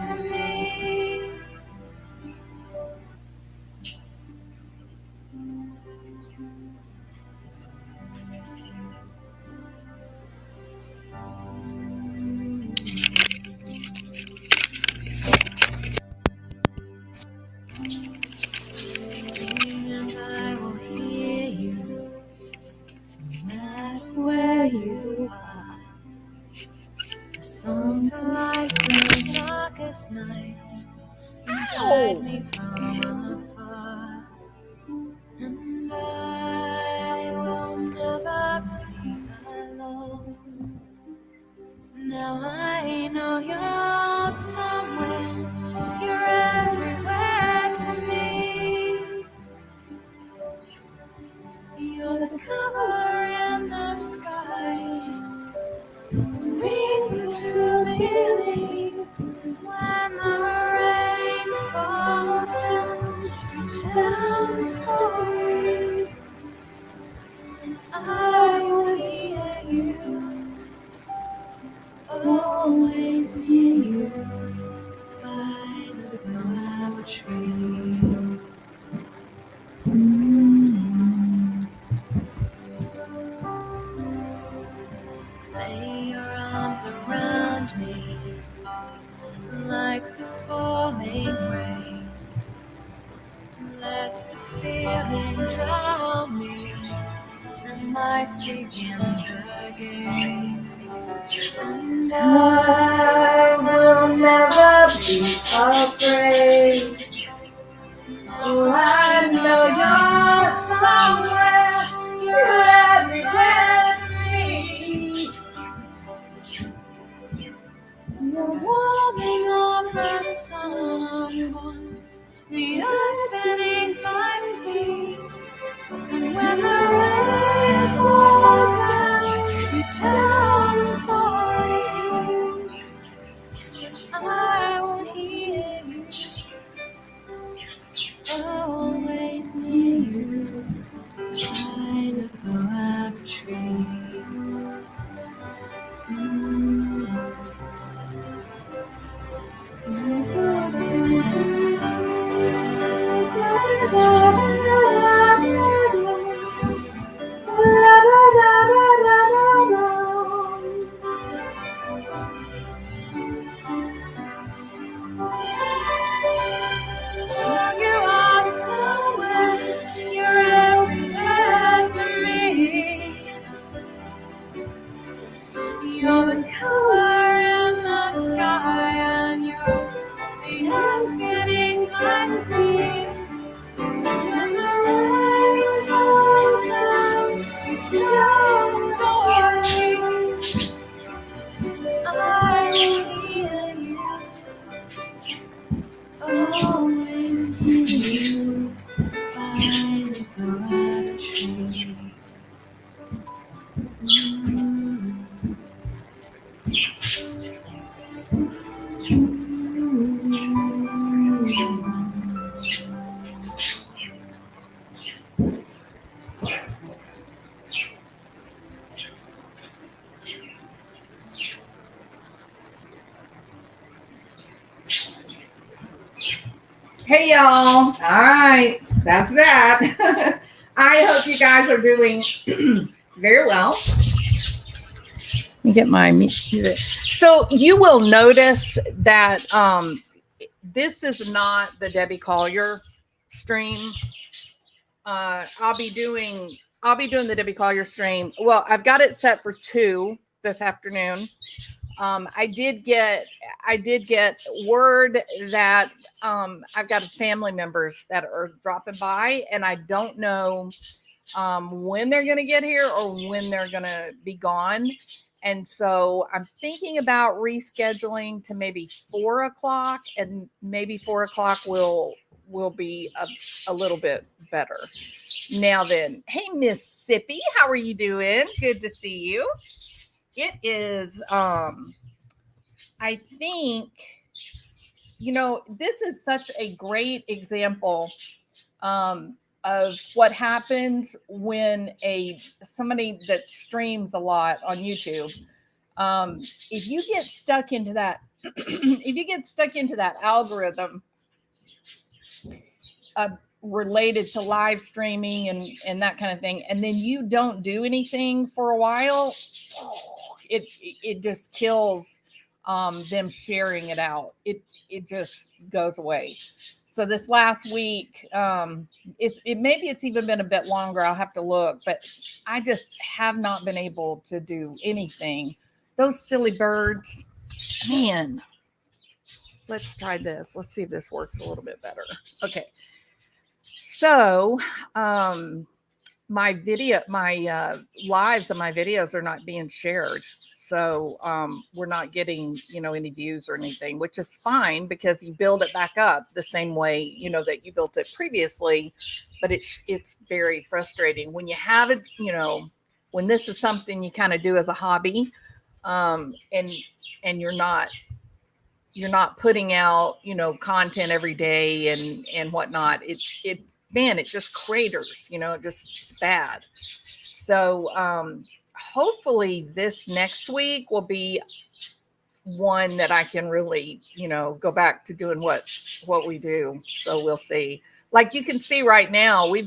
to me. Sing and I will hear you, no matter where you are. A song to light the darkest night and guide me from afar. And I will never be alone. Now I know you're somewhere, you're everywhere to me. You're the color in the sky, reason to believe. When the rain falls down, you tell the story, and I will hear you, always hear you by the willow tree. Lay your arms around me like the falling rain. Let the feeling drown me, and life begins again. And I will never be afraid. Oh, I know you're somewhere, you're everywhere to me. You're warming of the sun, the earth beneath my feet. And when the rain falls down, you tell the story. I will hear you, always near you, by the willow tree. You are somewhere, you're everywhere to me. You're the color in the sky, and you're the earth beneath my feet. When the rain falls down, you tell the story. I will hear you, always hear you by the willow tree. Hey y'all. All right, that's that. I hope you guys are doing very well. Let me get my music. So you will notice that this is not the Debbie Collier stream. I'll be doing the Debbie Collier stream. Well, I've got it set for 2 this afternoon. I did get word that I've got family members that are dropping by, and I don't know when they're going to get here or when they're going to be gone. And so I'm thinking about rescheduling to maybe 4 o'clock, and maybe 4 o'clock will be a little bit better. Now then, hey Mississippi, how are you doing? Good to see you. It is, I think, this is such a great example of what happens when somebody that streams a lot on YouTube, if you get stuck into that if you get stuck into that algorithm related to live streaming and that kind of thing, and then you don't do anything for a while, it just kills them sharing it out. It just goes away. So this last week, it maybe it's even been a bit longer. I'll have to look, but I just have not been able to do anything. Those silly birds, man. Let's try this. Let's see if this works a little bit better. Okay. So, my lives and my videos are not being shared. So, we're not getting, any views or anything, which is fine because you build it back up the same way, that you built it previously. But it's very frustrating when you have it, when this is something you kind of do as a hobby, and you're not putting out, content every day and whatnot. It just craters, it's bad. So, hopefully this next week will be one that I can really, go back to doing what we do. So we'll see. Like you can see right now, I've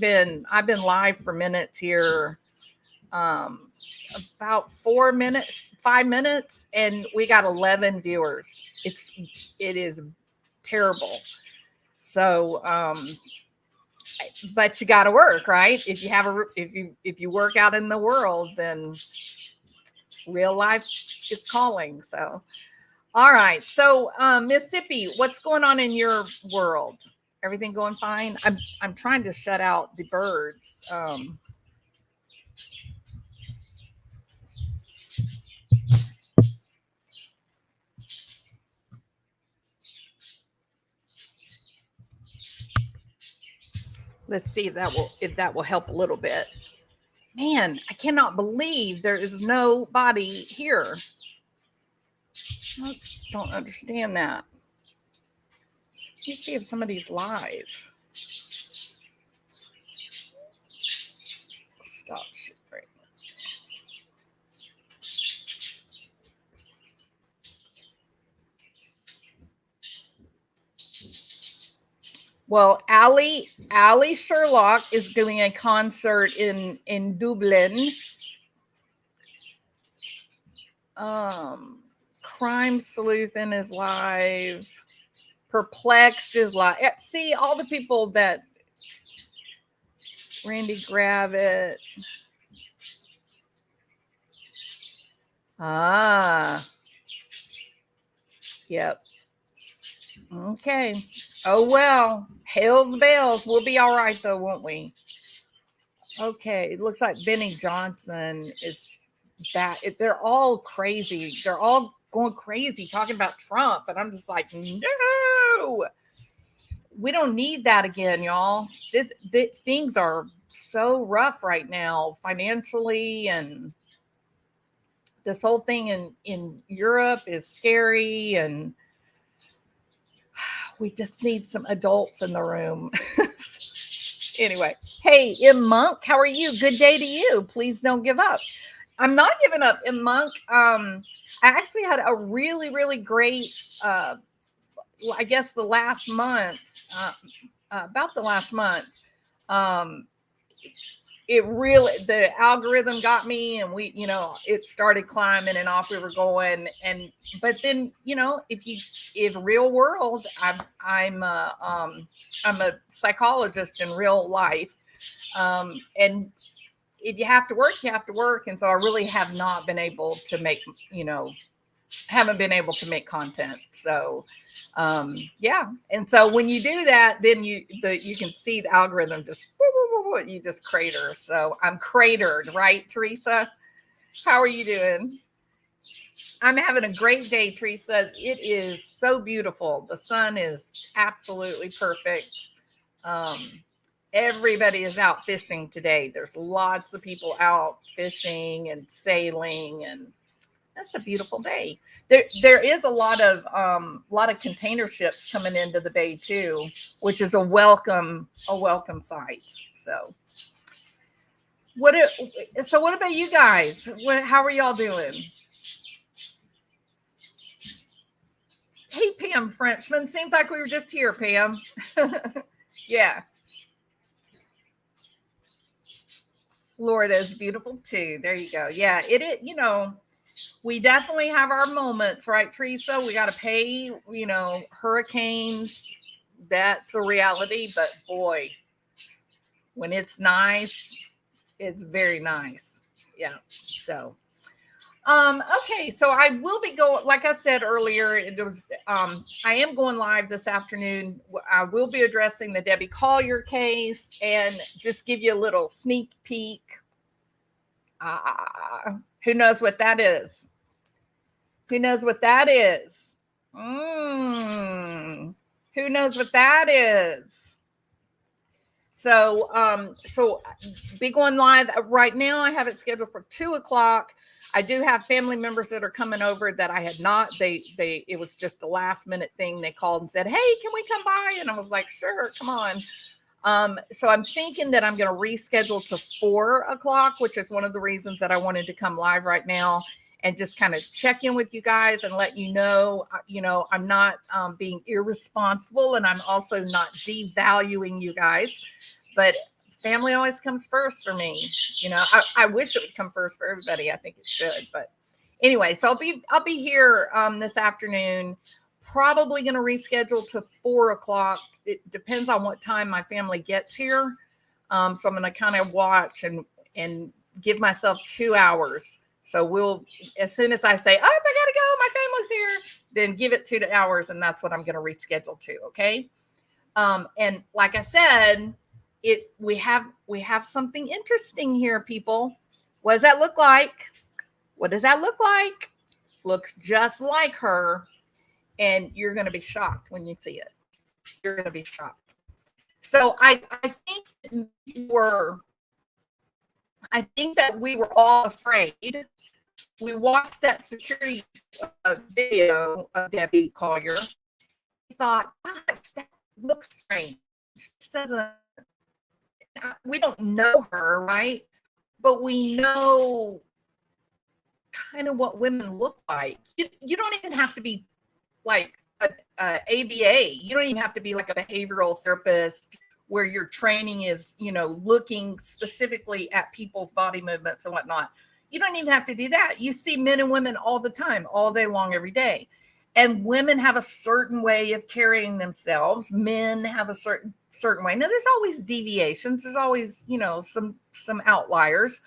been live for minutes here, about 5 minutes, and we got 11 viewers. It is terrible. So, but you got to work, right? If you work out in the world, then real life is calling. So, all right. So, Mississippi, what's going on in your world? Everything going fine? I'm trying to shut out the birds. Let's see if that will help a little bit. Man, I cannot believe there is nobody here. I don't understand that. Let me see if somebody's live. Stop sharing. Well, Ali Sherlock is doing a concert in Dublin. Crime Sleuthin is live. Perplexed is live. See all the people that Randy Gravett. Yep. Okay. Oh well. Hell's bells. We'll be all right though, won't we? Okay. It looks like Benny Johnson is back. They're all crazy. They're all going crazy talking about Trump, and I'm just like, no. We don't need that again, y'all. Things are so rough right now financially, and this whole thing in Europe is scary, and we just need some adults in the room. Anyway, hey, M. Monk, how are you? Good day to you. Please don't give up. I'm not giving up, M. Monk. I actually had a really, really great, I guess the last month, about the last month, the algorithm got me, and it started climbing and off we were going. But then, if real world, I'm a psychologist in real life. And if you have to work, you have to work. And so I really have not been able to make, haven't been able to make content. So, yeah. And so when you do that, then you can see the algorithm just, you just crater. So I'm cratered, right, Teresa? How are you doing? I'm having a great day, Teresa. It is so beautiful. The sun is absolutely perfect. Everybody is out fishing today. There's lots of people out fishing and sailing, and that's a beautiful day. There is a lot of container ships coming into the bay too, which is a welcome sight. So what about you guys? How are y'all doing? Hey, Pam Frenchman. Seems like we were just here, Pam. Yeah. Florida is beautiful too. There you go. Yeah, it is. You know, we definitely have our moments, right, Teresa? We got to pay, you know, hurricanes. That's a reality. But boy, when it's nice, it's very nice. Yeah. So, okay. So I will be going, like I said earlier, it was, I am going live this afternoon. I will be addressing the Debbie Collier case and just give you a little sneak peek. Who knows what that is? Who knows what that is? Who knows what that is? So be going live right now. I have it scheduled for 2:00. I do have family members that are coming over that I had not. It was just a last minute thing. They called and said, "Hey, can we come by?" And I was like, "Sure, come on." So I'm thinking that I'm going to reschedule to 4:00, which is one of the reasons that I wanted to come live right now and just kind of check in with you guys and let you know, I'm not being irresponsible, and I'm also not devaluing you guys, but family always comes first for me. I wish it would come first for everybody. I think it should, but anyway, so I'll be here this afternoon. Probably going to reschedule to 4:00. It depends on what time my family gets here. So I'm going to kind of watch and give myself 2 hours. So as soon as I say, "Oh, I got to go, my family's here," then give it 2 hours. And that's what I'm going to reschedule to. Okay. And like I said, we have something interesting here, people. What does that look like? What does that look like? Looks just like her. And you're going to be shocked when you see it. You're going to be shocked. So I think that we were all afraid. We watched that security video of Debbie Collier. We thought, gosh, that looks strange. We don't know her, right? But we know kind of what women look like. You don't even have to be like a ABA. You don't even have to be like a behavioral therapist where your training is, looking specifically at people's body movements and whatnot. You don't even have to do that. You see men and women all the time, all day long, every day. And women have a certain way of carrying themselves. Men have a certain way. Now, there's always deviations. There's always, some outliers.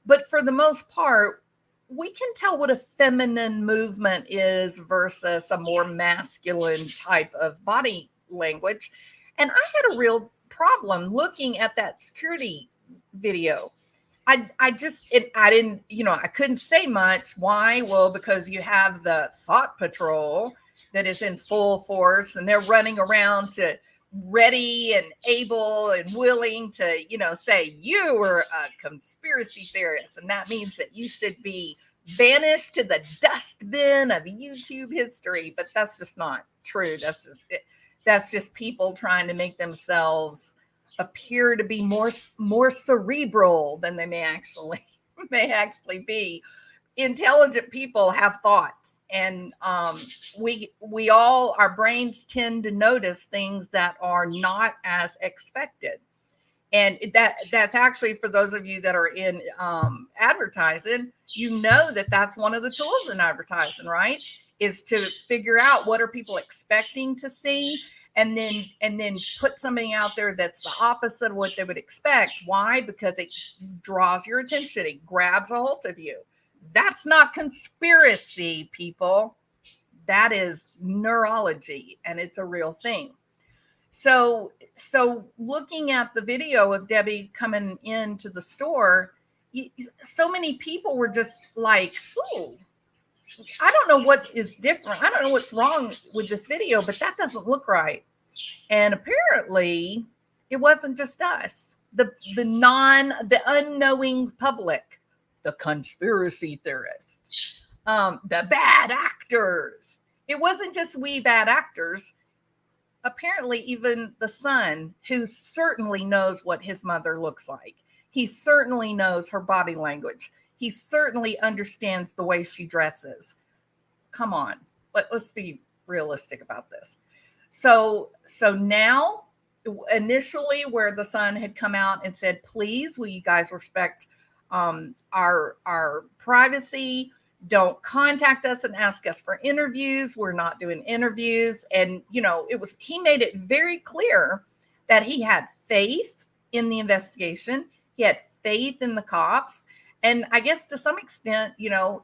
But for the most part, we can tell what a feminine movement is versus a more masculine type of body language. And I had a real problem looking at that security video. I didn't, I couldn't say much. Why? Well, because you have the thought patrol that is in full force and they're running around to ready and able and willing to, say you were a conspiracy theorist. And that means that you should be banished to the dustbin of YouTube history. But that's just not true. That's just people trying to make themselves appear to be more cerebral than they may actually be. Intelligent people have thoughts, and we all, our brains tend to notice things that are not as expected. And that's actually, for those of you that are in advertising, that's one of the tools in advertising, right? Is to figure out what are people expecting to see, and then put something out there that's the opposite of what they would expect. Why? Because it draws your attention. It grabs a hold of you. That's not conspiracy, people. That is neurology, and it's a real thing. So looking at the video of Debbie coming into the store, so many people were just like, "Ooh, I don't know what is different. I don't know what's wrong with this video, but that doesn't look right." And apparently it wasn't just us, the unknowing public, the conspiracy theorists, the bad actors. It wasn't just we bad actors. Apparently even the son, who certainly knows what his mother looks like. He certainly knows her body language. He certainly understands the way she dresses. Come on, let's be realistic about this. So now, initially, where the son had come out and said, please, will you guys respect our privacy? Don't contact us and ask us for interviews. We're not doing interviews. And, he made it very clear that he had faith in the investigation. He had faith in the cops. And I guess to some extent,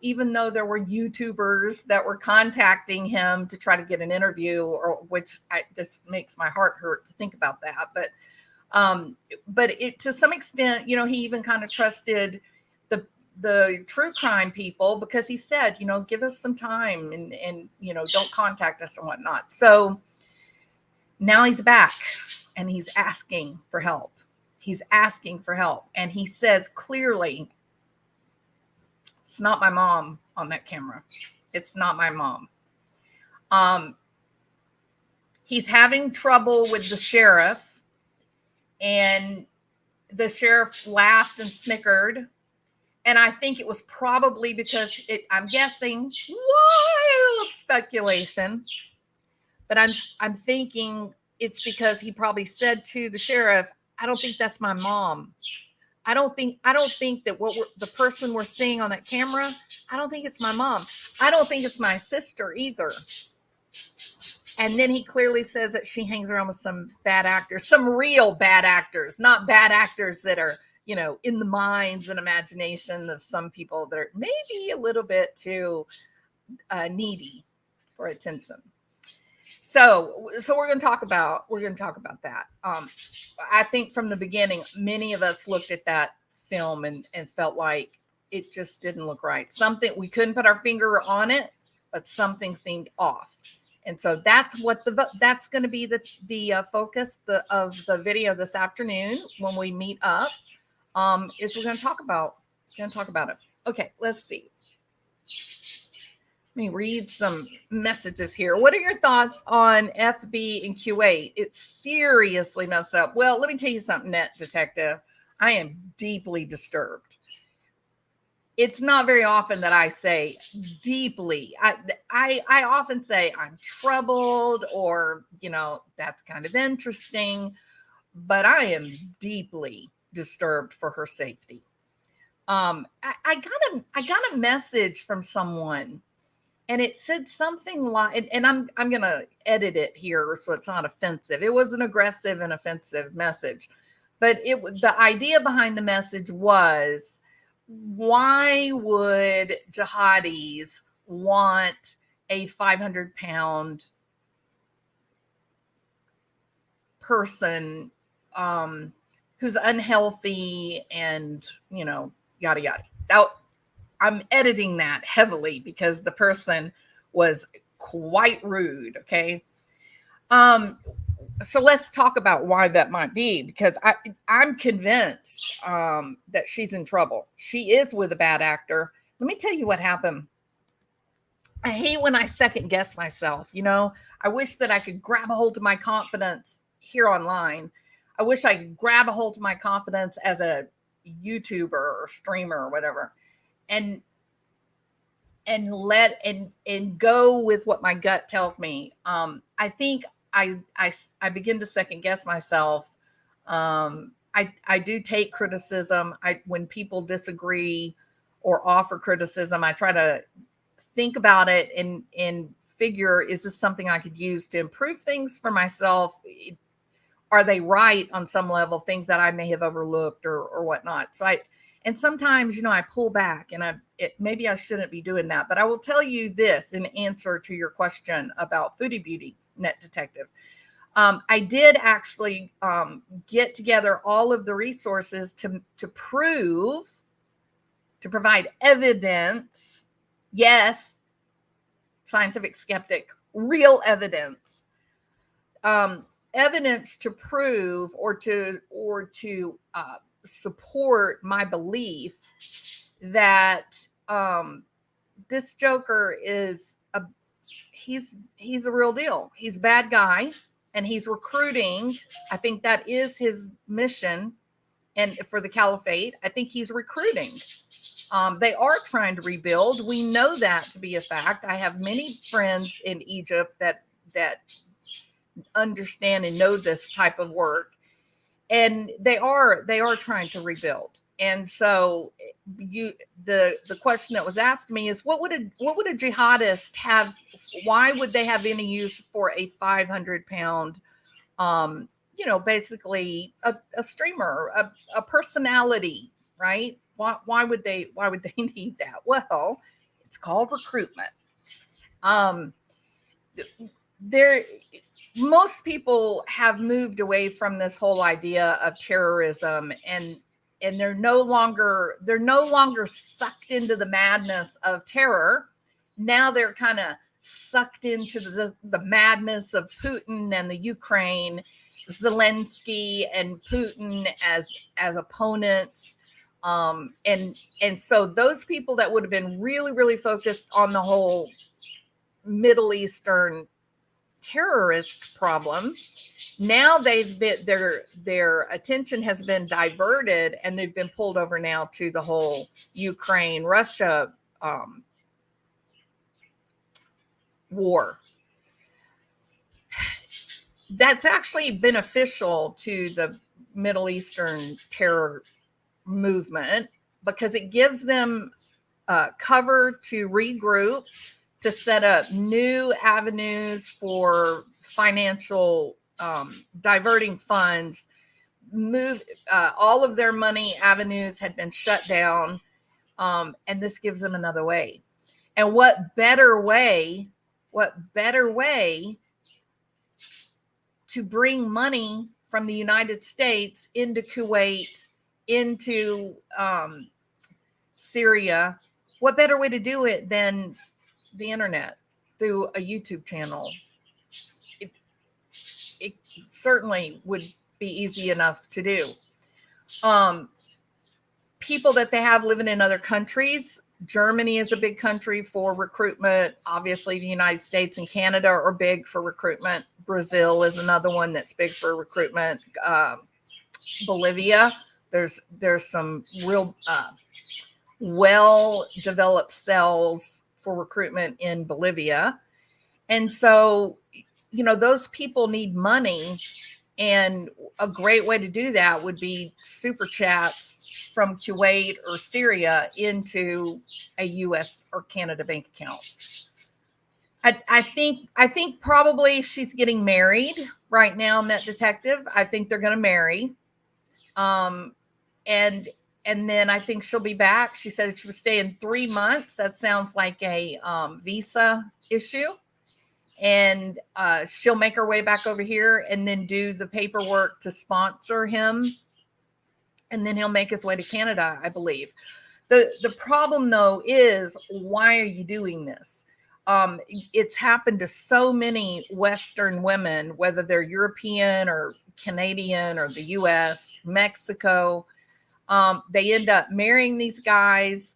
even though there were YouTubers that were contacting him to try to get an interview, which just makes my heart hurt to think about that. But to some extent, he even kind of trusted the true crime people, because he said, give us some time and don't contact us and whatnot. So now he's back and he's asking for help. He's asking for help. And he says clearly, it's not my mom on that camera. It's not my mom. He's having trouble with the sheriff, and the sheriff laughed and snickered. And I think it was probably because I'm guessing, wild speculation, but I'm thinking it's because he probably said to the sheriff, I don't think that's my mom. I don't think that the person we're seeing on that camera, I don't think it's my mom. I don't think it's my sister either. And then he clearly says that she hangs around with some bad actors, some real bad actors, not bad actors that are, in the minds and imagination of some people that are maybe a little bit too needy for attention. So we're going to talk about that. I think from the beginning, many of us looked at that film and felt like it just didn't look right. Something, we couldn't put our finger on it, but something seemed off. And so that's going to be the focus of the video this afternoon when we meet up. Is we're going to talk about it. Okay, let's see. Let me read some messages here. What are your thoughts on FB and Q8? It's seriously messed up. Well, let me tell you something, Net Detective. I am deeply disturbed. It's not very often that I say deeply. I often say I'm troubled, or, that's kind of interesting, but I am deeply disturbed for her safety. I got a message from someone, and it said something like, and I'm going to edit it here so it's not offensive. It was an aggressive and offensive message, but the idea behind the message was, why would jihadis want a 500-pound person who's unhealthy and, yada, yada. Now, I'm editing that heavily because the person was quite rude. Okay. So let's talk about why that might be, because I'm convinced that she's in trouble. She is with a bad actor. Let me tell you what happened. I hate when I second guess myself. I wish that I could grab a hold of my confidence here online. I wish I could grab a hold of my confidence as a YouTuber or streamer or whatever, and go with what my gut tells me. I think I begin to second guess myself. I do take criticism. When people disagree or offer criticism, I try to think about it and figure, is this something I could use to improve things for myself? Are they right on some level, things that I may have overlooked or whatnot? So and sometimes, I pull back, and maybe I shouldn't be doing that. But I will tell you this in answer to your question about Foodie Beauty, Net Detective. I did actually get together all of the resources to provide evidence. Yes, scientific skeptic, real evidence. Evidence to prove or to support my belief that this Joker is he's a real deal. He's a bad guy, and he's recruiting. I think that is his mission, and for the caliphate, I think he's recruiting They are trying to rebuild. We know that to be a fact. I have many friends in Egypt that understand and know this type of work, and they are trying to rebuild. And so the question that was asked me is, what would a jihadist have? Why would they have any use for a 500-pound, basically a streamer, a personality, right? Why would they need that? Well, it's called recruitment. There, most people have moved away from this whole idea of terrorism, and they're no longer sucked into the madness of terror. Now they're kind of sucked into the madness of Putin and the Ukraine, Zelensky and Putin as opponents. And so those people that would have been really, really focused on the whole Middle Eastern terrorist problem, now their attention has been diverted, and they've been pulled over now to the whole Ukraine Russia war. That's actually beneficial to the Middle Eastern terror movement, because it gives them cover to regroup, to set up new avenues for financial diverting funds. All of their money avenues had been shut down, and this gives them another way. And what better way to bring money from the United States into Kuwait, into Syria? What better way to do it than the internet, through a YouTube channel? It certainly would be easy enough to do. People that they have living in other countries, Germany is a big country for recruitment. Obviously, the United States and Canada are big for recruitment. Brazil is another one that's big for recruitment. Bolivia, there's some real well-developed cells for recruitment in Bolivia. And so, those people need money. And a great way to do that would be super chats from Kuwait or Syria into a US or Canada bank account. I think probably she's getting married right now, Net Detective. I think they're going to marry. And then I think she'll be back. She said she would stay in 3 months. That sounds like a visa issue. And she'll make her way back over here and then do the paperwork to sponsor him. And then he'll make his way to Canada, I believe. The problem, though, is, why are you doing this? It's happened to so many Western women, whether they're European or Canadian or the US, Mexico. They end up marrying these guys.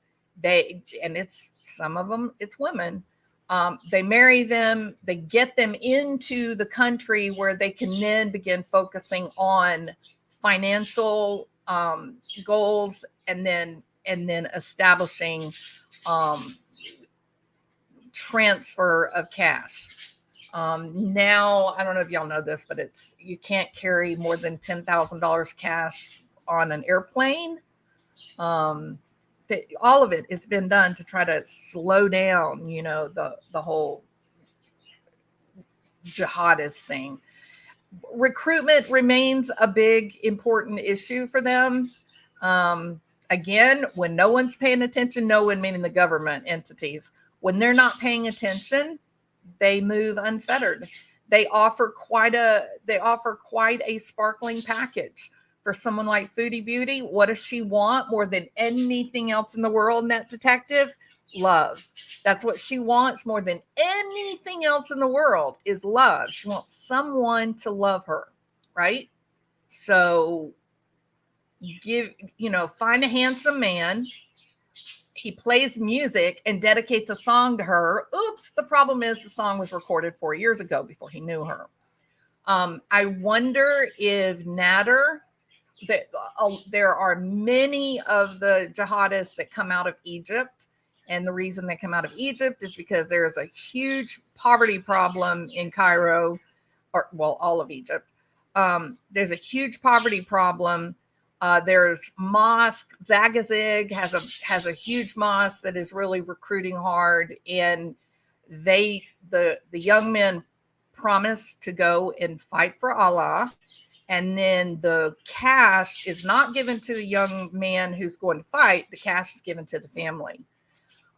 Some of them, it's women. They marry them, they get them into the country where they can then begin focusing on financial goals, and then establishing transfer of cash. Now, I don't know if y'all know this, but you can't carry more than $10,000 cash on an airplane. All of it has been done to try to slow down, the whole jihadist thing. Recruitment remains a big, important issue for them. Again, when no one's paying attention, no one meaning the government entities, when they're not paying attention, they move unfettered. They offer quite a sparkling package. For someone like Foodie Beauty, what does she want more than anything else in the world, Net Detective? Love. That's what she wants more than anything else in the world, is love. She wants someone to love her, right? So find a handsome man. He plays music and dedicates a song to her. Oops, the problem is the song was recorded 4 years ago before he knew her. I wonder if Nader there are many of the jihadists that come out of Egypt. And the reason they come out of Egypt is because there's a huge poverty problem in Cairo, or well, all of Egypt. There's a huge poverty problem. There's mosque. Zagazig has a huge mosque that is really recruiting hard, and the young men promise to go and fight for Allah, and then the cash is not given to the young man who's going to fight. The cash is given to the family.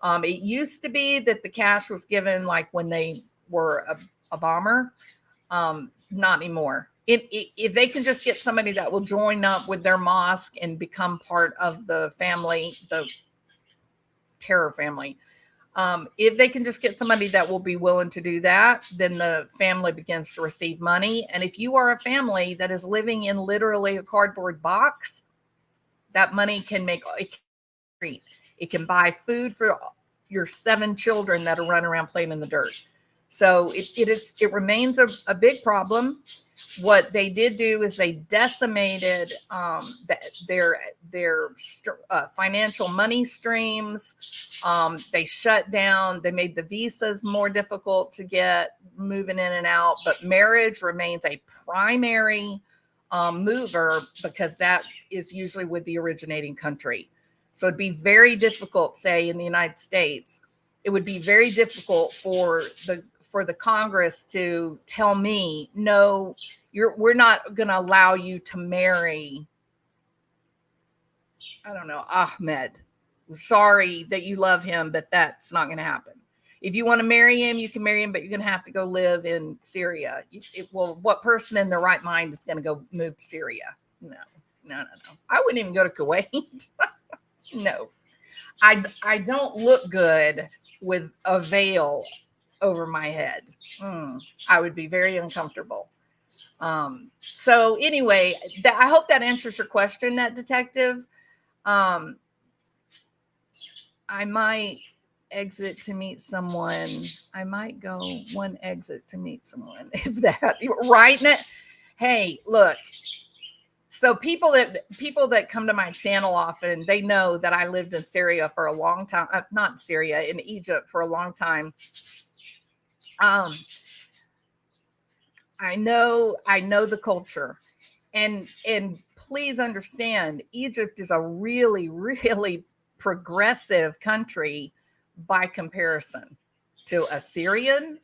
It used to be that the cash was given like when they were a bomber. Not anymore. If they can just get somebody that will join up with their mosque and become part of the family, the terror family, if they can just get somebody that will be willing to do that, then the family begins to receive money. And if you are a family that is living in literally a cardboard box, that money can make it can buy food for your 7 children that are running around playing in the dirt. So it remains a big problem. What they did do is they decimated their financial money streams. They shut down. They made the visas more difficult to get moving in and out. But marriage remains a primary mover because that is usually with the originating country. So it'd be very difficult, say in the United States, it would be very difficult for the Congress to tell me, no, we're not going to allow you to marry, I don't know, Ahmed. Sorry that you love him, but that's not going to happen. If you want to marry him, you can marry him, but you're going to have to go live in Syria. Well, what person in their right mind is going to go move to Syria? No. I wouldn't even go to Kuwait. No. I don't look good with a veil over my head. I would be very uncomfortable. So anyway, I hope that answers your question, that detective. I might exit to meet someone. I might go one exit to meet someone. If that right now. Hey, look. So people that come to my channel often, they know that I lived in Syria for a long time. Not Syria, in Egypt for a long time. I know the culture, and please understand, Egypt is a really, really progressive country by comparison to a Syrian.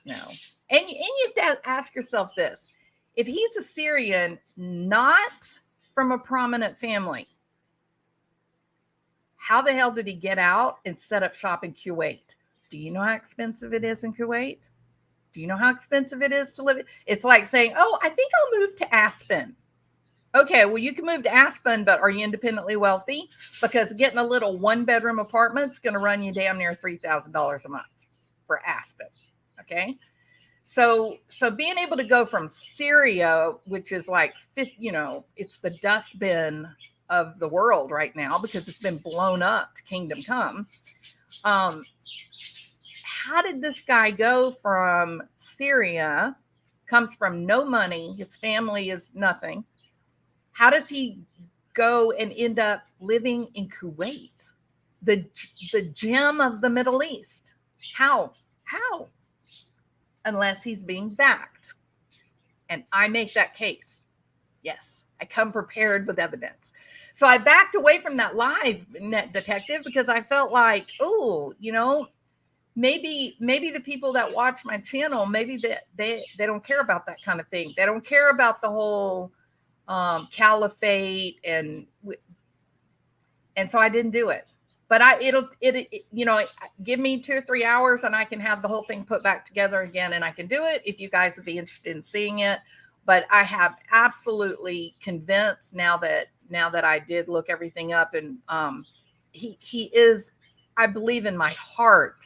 No, and you have to ask yourself this: if he's a Syrian, not from a prominent family, how the hell did he get out and set up shop in Kuwait? Do you know how expensive it is in Kuwait? Do you know how expensive it is to live? It's like saying, oh, I think I'll move to Aspen. Okay, well, you can move to Aspen, but are you independently wealthy? Because getting a little 1-bedroom apartment is going to run you damn near $3,000 a month for Aspen. Okay. So being able to go from Syria, which is like, it's the dustbin of the world right now because it's been blown up to kingdom come. How did this guy go from Syria, comes from no money, his family is nothing. How does he go and end up living in Kuwait, the gem of the Middle East? How? Unless he's being backed. And I make that case. Yes, I come prepared with evidence. So I backed away from that live, net detective, because I felt like, maybe the people that watch my channel, maybe they don't care about that kind of thing. They don't care about the whole caliphate, and so I didn't do it. But it'll give me 2 or 3 hours and I can have the whole thing put back together again, and I can do it if you guys would be interested in seeing it. But I have absolutely convinced now that I did look everything up, and he is, I believe in my heart,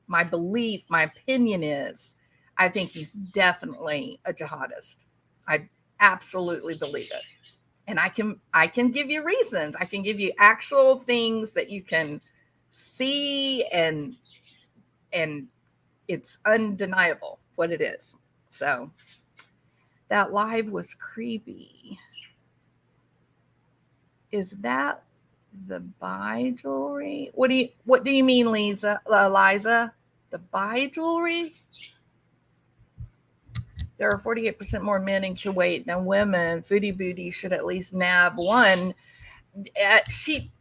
my belief, my opinion is, I think he's definitely a jihadist. I absolutely believe it. And I can give you reasons. I can give you actual things that you can see, and it's undeniable what it is. So that live was creepy. Is that the buy jewelry? What do you mean, Liza? The buy jewelry? There are 48% more men in Kuwait than women. Foodie Booty should at least nab one. She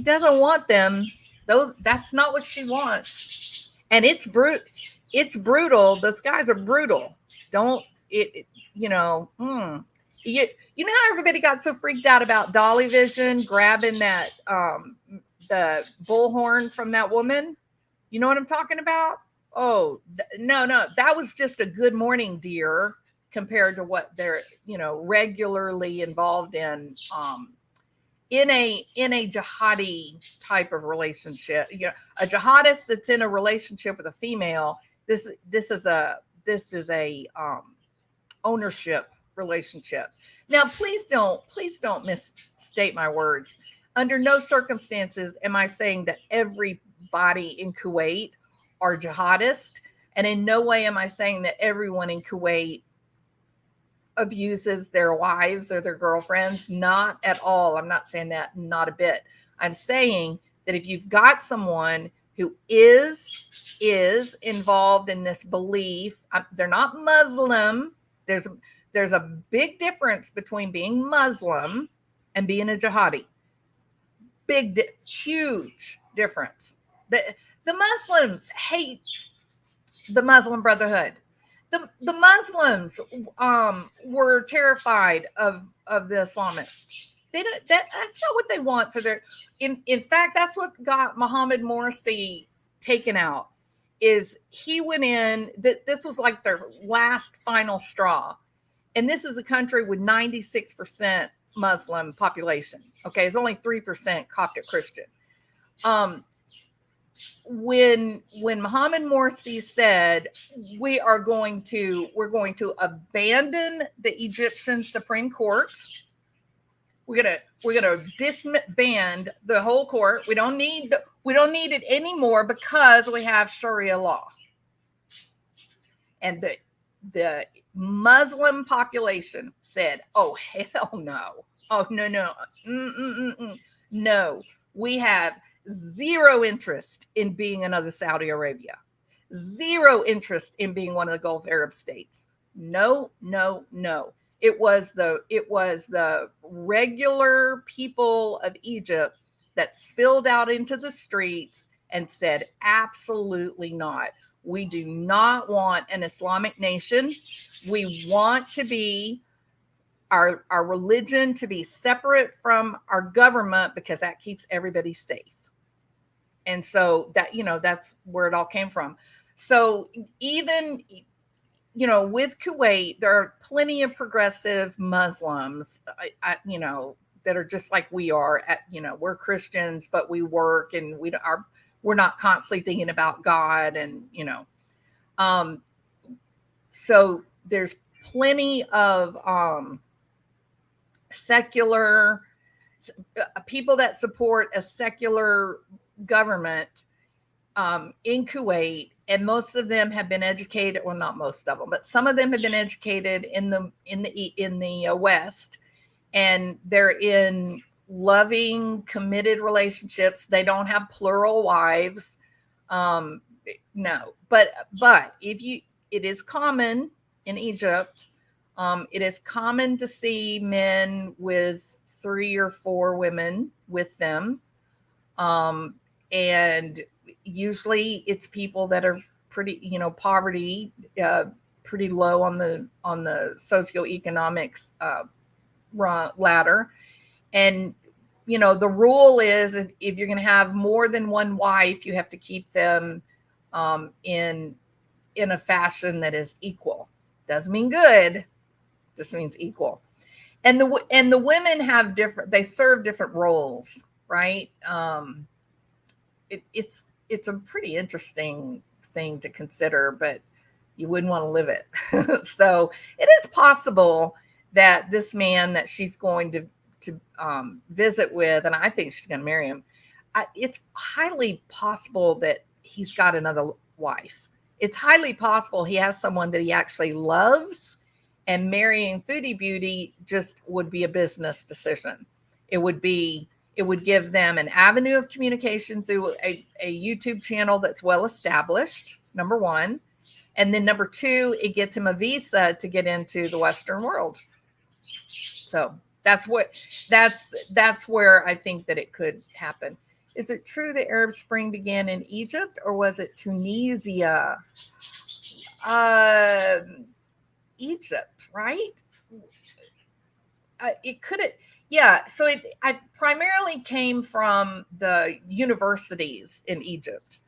doesn't want them. That's not what she wants. And it's brutal. Those guys are brutal. You know how everybody got so freaked out about Dolly Vision grabbing that the bullhorn from that woman? You know what I'm talking about? Oh, no, that was just a good morning deer compared to what they're, regularly involved in a jihadi type of relationship. A jihadist that's in a relationship with a female. This is a ownership relationship. Now, please don't misstate my words. Under no circumstances am I saying that everybody in Kuwait are jihadists, and in no way am I saying that everyone in Kuwait abuses their wives or their girlfriends. Not at all. I'm not saying that, not a bit. I'm saying that if you've got someone who is involved in this belief, they're not Muslim. There's a big difference between being Muslim and being a jihadi. Huge difference. The Muslims hate the Muslim Brotherhood. The Muslims were terrified of the Islamists. That's not what they want for their. In fact, that's what got Muhammad Morsi taken out. Is he went in? This was like their last final straw, and this is a country with 96% Muslim population. Okay, it's only 3% Coptic Christian. When Muhammad Morsi said we're going to abandon the Egyptian Supreme Court, we're gonna disband the whole court. We don't need it anymore because we have Sharia law. And the Muslim population said, "Oh hell no! Oh no! No, we have zero interest in being another Saudi Arabia. Zero interest in being one of the Gulf Arab states. No. It was the regular people of Egypt that spilled out into the streets and said, absolutely not. We do not want an Islamic nation. We want to be our religion to be separate from our government because that keeps everybody safe." And so that's where it all came from. So even, with Kuwait, there are plenty of progressive Muslims, that are just like we are. We're Christians, but we work and we're not constantly thinking about God. And, so there's plenty of secular people that support a secular government in Kuwait, and most of them have been educated. Well, not most of them, but some of them have been educated in the West, and they're in loving, committed relationships. They don't have plural wives. No, but it is common in Egypt. It is common to see men with 3 or 4 women with them. And usually it's people that are pretty, poverty, pretty low on the socioeconomics ladder. And, the rule is if you're going to have more than one wife, you have to keep them in a fashion that is equal. Doesn't mean good, just means equal. And the women have they serve different roles, right? It's a pretty interesting thing to consider, but you wouldn't want to live it. So it is possible that this man that she's going to visit with, and I think she's going to marry him, it's highly possible that he's got another wife. It's highly possible he has someone that he actually loves, and marrying Foodie Beauty just would be a business decision. It would give them an avenue of communication through a YouTube channel that's well established, number one. And then number two, it gets him a visa to get into the Western world. So that's where I think that it could happen. Is it true the Arab Spring began in Egypt, or was it Tunisia? Egypt, right? It could have, yeah. So I primarily came from the universities in Egypt.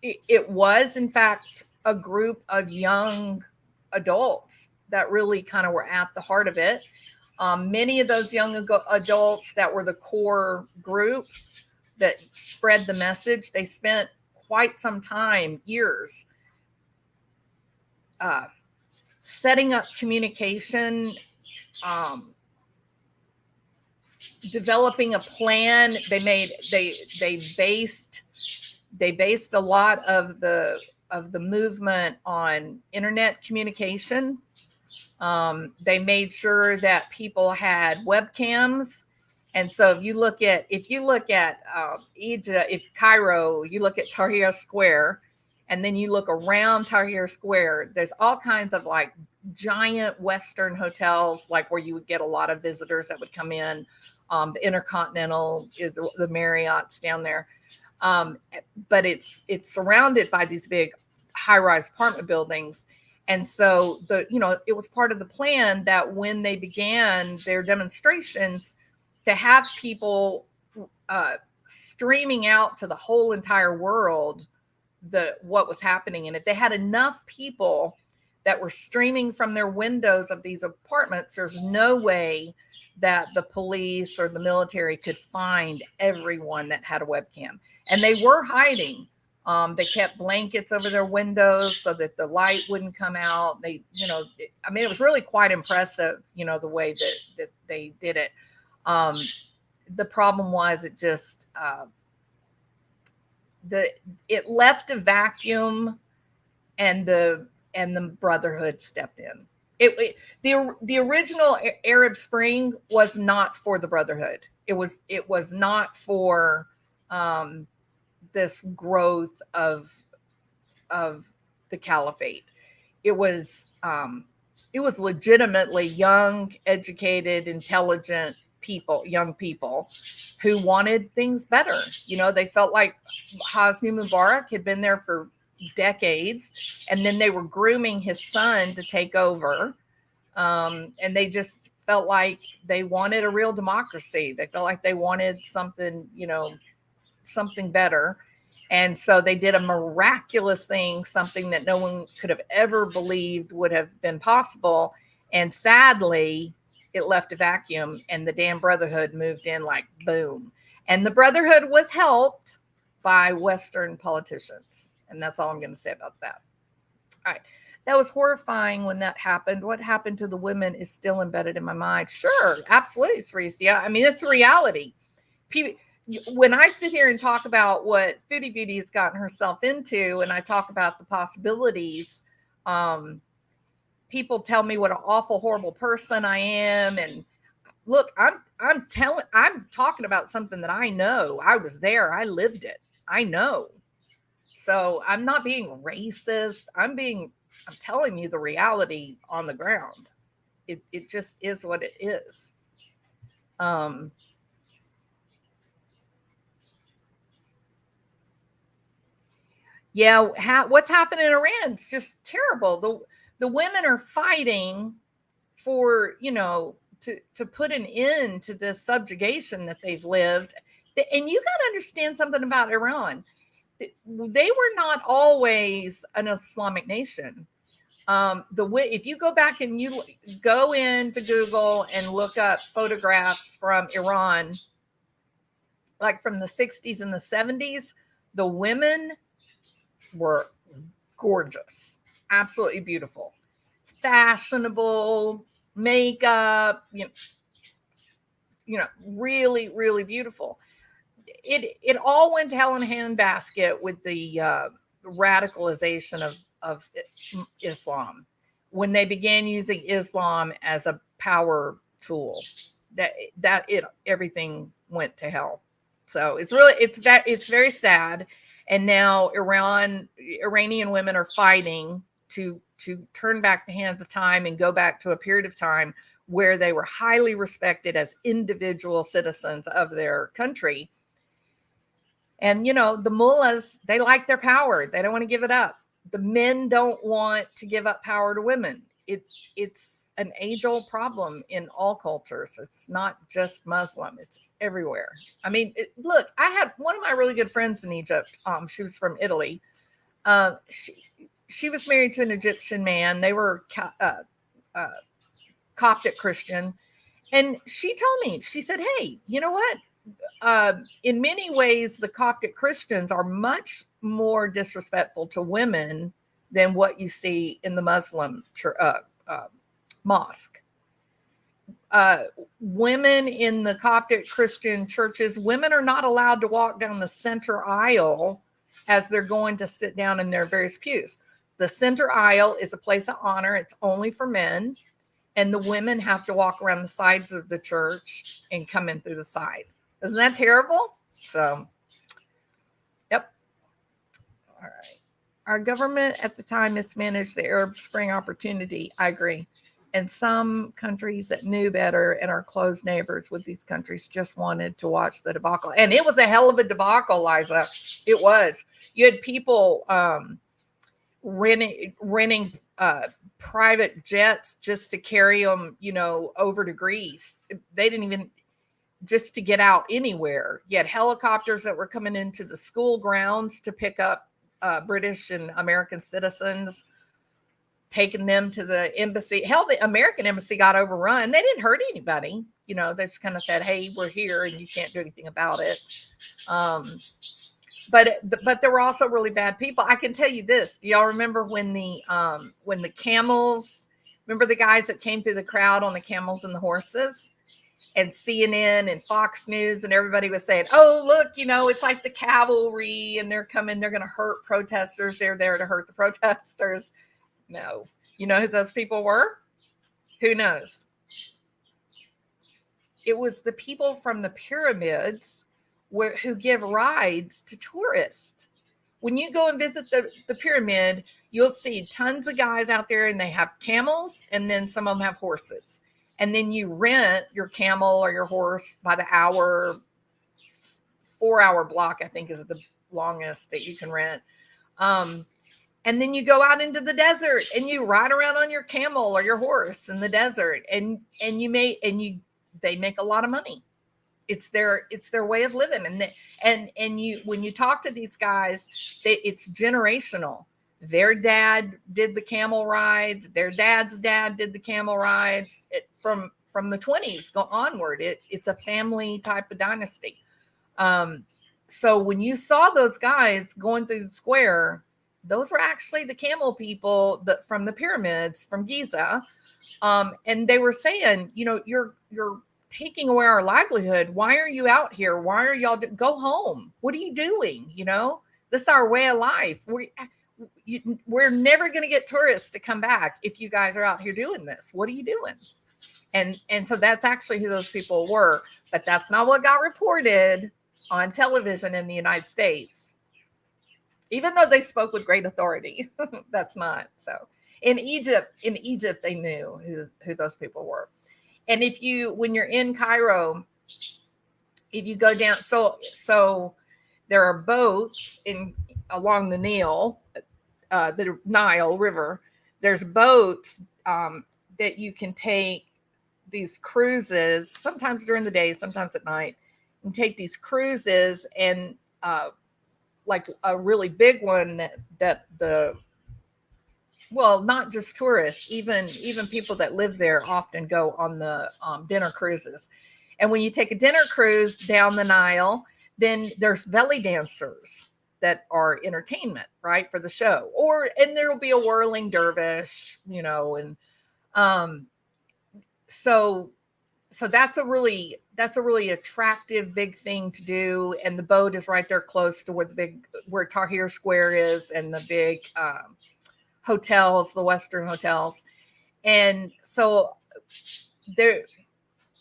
It was, in fact, a group of young adults that really kind of were at the heart of it. Many of those young adults that were the core group that spread the message, they spent quite some time, years, setting up communication, developing a plan. They based a lot of the movement on internet communication. They made sure that people had webcams. And so if you look at Egypt, Cairo, you look at Tahrir Square, and then you look around Tahrir Square, there's all kinds of like giant Western hotels, like where you would get a lot of visitors that would come in. The Intercontinental is the Marriott's down there. But it's surrounded by these big high-rise apartment buildings. And so it was part of the plan that when they began their demonstrations, to have people streaming out to the whole entire world what was happening. And if they had enough people that were streaming from their windows of these apartments, there's no way that the police or the military could find everyone that had a webcam. And they were hiding. They kept blankets over their windows so that the light wouldn't come out. It was really quite impressive, the way that they did it. The problem was it just, it left a vacuum, and the Brotherhood stepped in. The original Arab Spring was not for the Brotherhood. It was not for this growth of the caliphate. It was legitimately young, educated, intelligent people, young people who wanted things better. They felt like Hosni Mubarak had been there for decades, and then they were grooming his son to take over. And they just felt like they wanted a real democracy. They felt like they wanted something, something better. And so they did a miraculous thing, something that no one could have ever believed would have been possible. And sadly, it left a vacuum, and the damn Brotherhood moved in like boom. And the Brotherhood was helped by Western politicians. And that's all I'm going to say about that. All right. That was horrifying when that happened. What happened to the women is still embedded in my mind. Sure, absolutely, Cerise. Yeah, I mean, it's a reality. When I sit here and talk about what Foodie Beauty has gotten herself into, and I talk about the possibilities, people tell me what an awful, horrible person I am. And look, I'm talking about something that I know. I was there. I lived it. I know. So I'm not being racist. I'm telling you the reality on the ground. It just is what it is. What's happening in Iran is just terrible. The women are fighting for, to put an end to this subjugation that they've lived. And you got to understand something about Iran. They were not always an Islamic nation. If you go back and you go into Google and look up photographs from Iran, like from the 60s and the 70s, the women were gorgeous, absolutely beautiful, fashionable, makeup, really, really beautiful. It all went to hell in a handbasket with the radicalization of Islam when they began using Islam as a power tool. everything went to hell. So it's very sad. And now Iranian women are fighting to turn back the hands of time and go back to a period of time where they were highly respected as individual citizens of their country. And, the mullahs, they like their power. They don't want to give it up. The men don't want to give up power to women. It's an age-old problem in all cultures. It's not just Muslim. It's everywhere. I mean, look, I had one of my really good friends in Egypt. She was from Italy. She was married to an Egyptian man. They were Coptic Christian. And she told me, she said, hey, you know what? In many ways, the Coptic Christians are much more disrespectful to women than what you see in the Muslim mosque. Women in the Coptic Christian churches, women are not allowed to walk down the center aisle as they're going to sit down in their various pews. The center aisle is a place of honor. It's only for men. And the women have to walk around the sides of the church and come in through the side. Isn't that terrible? So, yep. All right. Our government at the time mismanaged the Arab Spring opportunity. I agree. And some countries that knew better and our close neighbors with these countries just wanted to watch the debacle. And it was a hell of a debacle, Liza. It was. You had people renting private jets just to carry them, over to Greece. They didn't even, just to get out anywhere. You had helicopters that were coming into the school grounds to pick up British and American citizens, taking them to the embassy. Hell, the American embassy got overrun. They didn't hurt anybody. They just kind of said, hey, we're here and you can't do anything about it. But there were also really bad people. I can tell you this. Do y'all remember when the camels, remember the guys that came through the crowd on the camels and the horses? And CNN and Fox News and everybody was saying, oh, look, it's like the cavalry and they're coming, they're going to hurt protesters. They're there to hurt the protesters. No. You know who those people were? Who knows? It was the people from the pyramids who give rides to tourists. When you go and visit the pyramid, you'll see tons of guys out there and they have camels and then some of them have horses. And then you rent your camel or your horse by the hour. 4-hour block, I think, is the longest that you can rent. And then you go out into the desert and you ride around on your camel or your horse in the desert, and they make a lot of money. It's their way of living, and you when you talk to these guys, it's generational. Their dad did the camel rides. Their dad's dad did the camel rides. From the 20s go onward. It's a family type of dynasty. So when you saw those guys going through the square, those were actually the camel people from the pyramids from Giza. And they were saying, you're taking away our livelihood. Why are you out here? Why are y'all go home? What are you doing? This is our way of life. We're never going to get tourists to come back if you guys are out here doing this. What are you doing? And so that's actually who those people were, but that's not what got reported on television in the United States, even though they spoke with great authority. That's not so. In Egypt, they knew who those people were. And when you're in Cairo, if you go down, so there are boats along the Nile River. There's boats that you can take, these cruises, sometimes during the day, sometimes at night, and take these cruises, and like a really big one that not just tourists, even people that live there often go on the dinner cruises. And when you take a dinner cruise down the Nile, then there's belly dancers that are entertainment, right, for the show. And there will be a whirling dervish, and so that's a really attractive big thing to do. And the boat is right there close to where Tahrir Square is, and the big hotels, the Western hotels. And so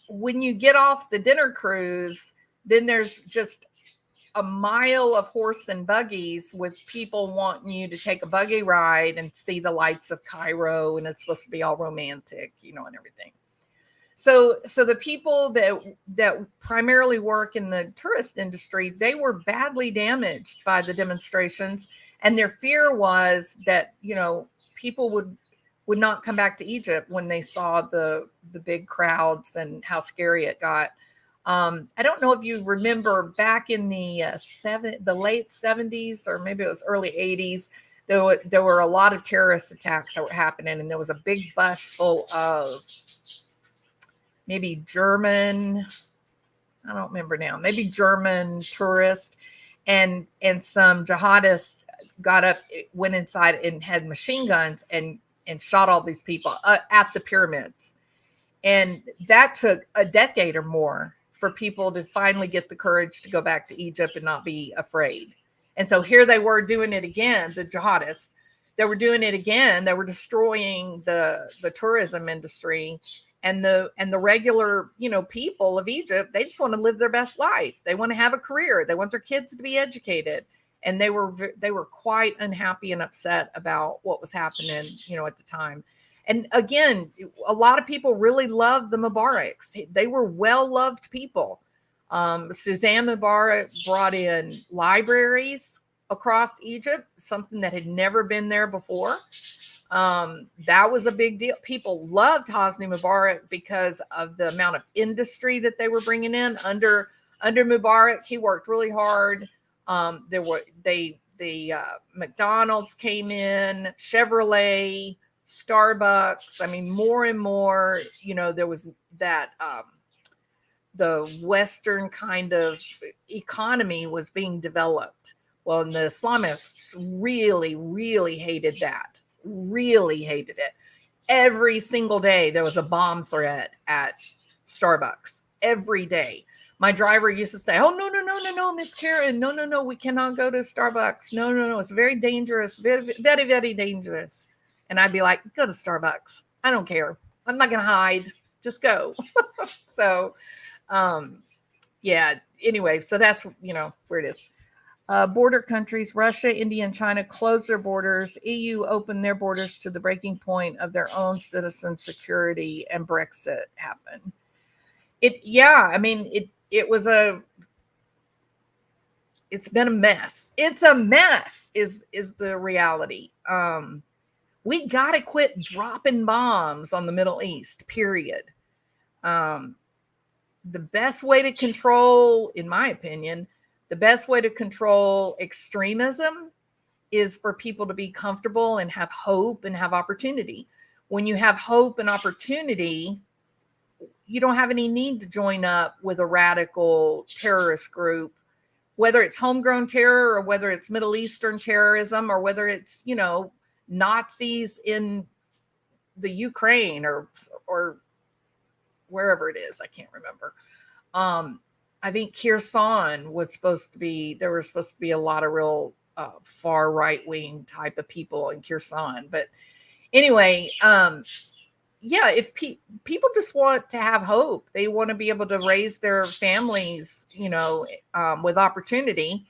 when you get off the dinner cruise, then there's just a mile of horse and buggies with people wanting you to take a buggy ride and see the lights of Cairo, and it's supposed to be all romantic, and everything. So the people that primarily work in the tourist industry, they were badly damaged by the demonstrations, and their fear was that people would not come back to Egypt when they saw the big crowds and how scary it got. I don't know if you remember back in the late 70s, or maybe it was early 80s, there were a lot of terrorist attacks that were happening, and there was a big bus full of maybe German, I don't remember now, maybe German tourists, and some jihadists got up, went inside and had machine guns and shot all these people at the pyramids. And that took a decade or more for people to finally get the courage to go back to Egypt and not be afraid. And so here they were doing it again, the jihadists. They were doing it again. They were destroying the tourism industry, and the regular, people of Egypt. They just want to live their best life. They want to have a career. They want their kids to be educated. And they were quite unhappy and upset about what was happening, at the time. And again, a lot of people really loved the Mubaraks. They were well-loved people. Suzanne Mubarak brought in libraries across Egypt, something that had never been there before. That was a big deal. People loved Hosni Mubarak because of the amount of industry that they were bringing in under Mubarak. He worked really hard. McDonald's came in, Chevrolet, Starbucks. I mean, more and more, there was that, the Western kind of economy was being developed. Well, and the Islamists really, really hated that, really hated it. Every single day there was a bomb threat at Starbucks, every day. My driver used to say, "Oh, no, Miss Karen, no, we cannot go to Starbucks. No, it's very dangerous, very, very, very dangerous." And I'd be like, "Go to Starbucks. I don't care. I'm not going to hide. Just go." So, yeah, anyway, so that's, where it is. Border countries, Russia, India, and China closed their borders. EU opened their borders to the breaking point of their own citizen security, and Brexit happened. It's been a mess. It's a mess is the reality. We got to quit dropping bombs on the Middle East, period. The best way to control, in my opinion, the best way to control extremism is for people to be comfortable and have hope and have opportunity. When you have hope and opportunity, you don't have any need to join up with a radical terrorist group, whether it's homegrown terror or whether it's Middle Eastern terrorism or whether it's, Nazis in the Ukraine or wherever it is. I can't remember. I think Kherson was supposed to be, there were supposed to be a lot of real far right wing type of people in Kherson. But anyway, yeah, if people just want to have hope, they want to be able to raise their families, with opportunity.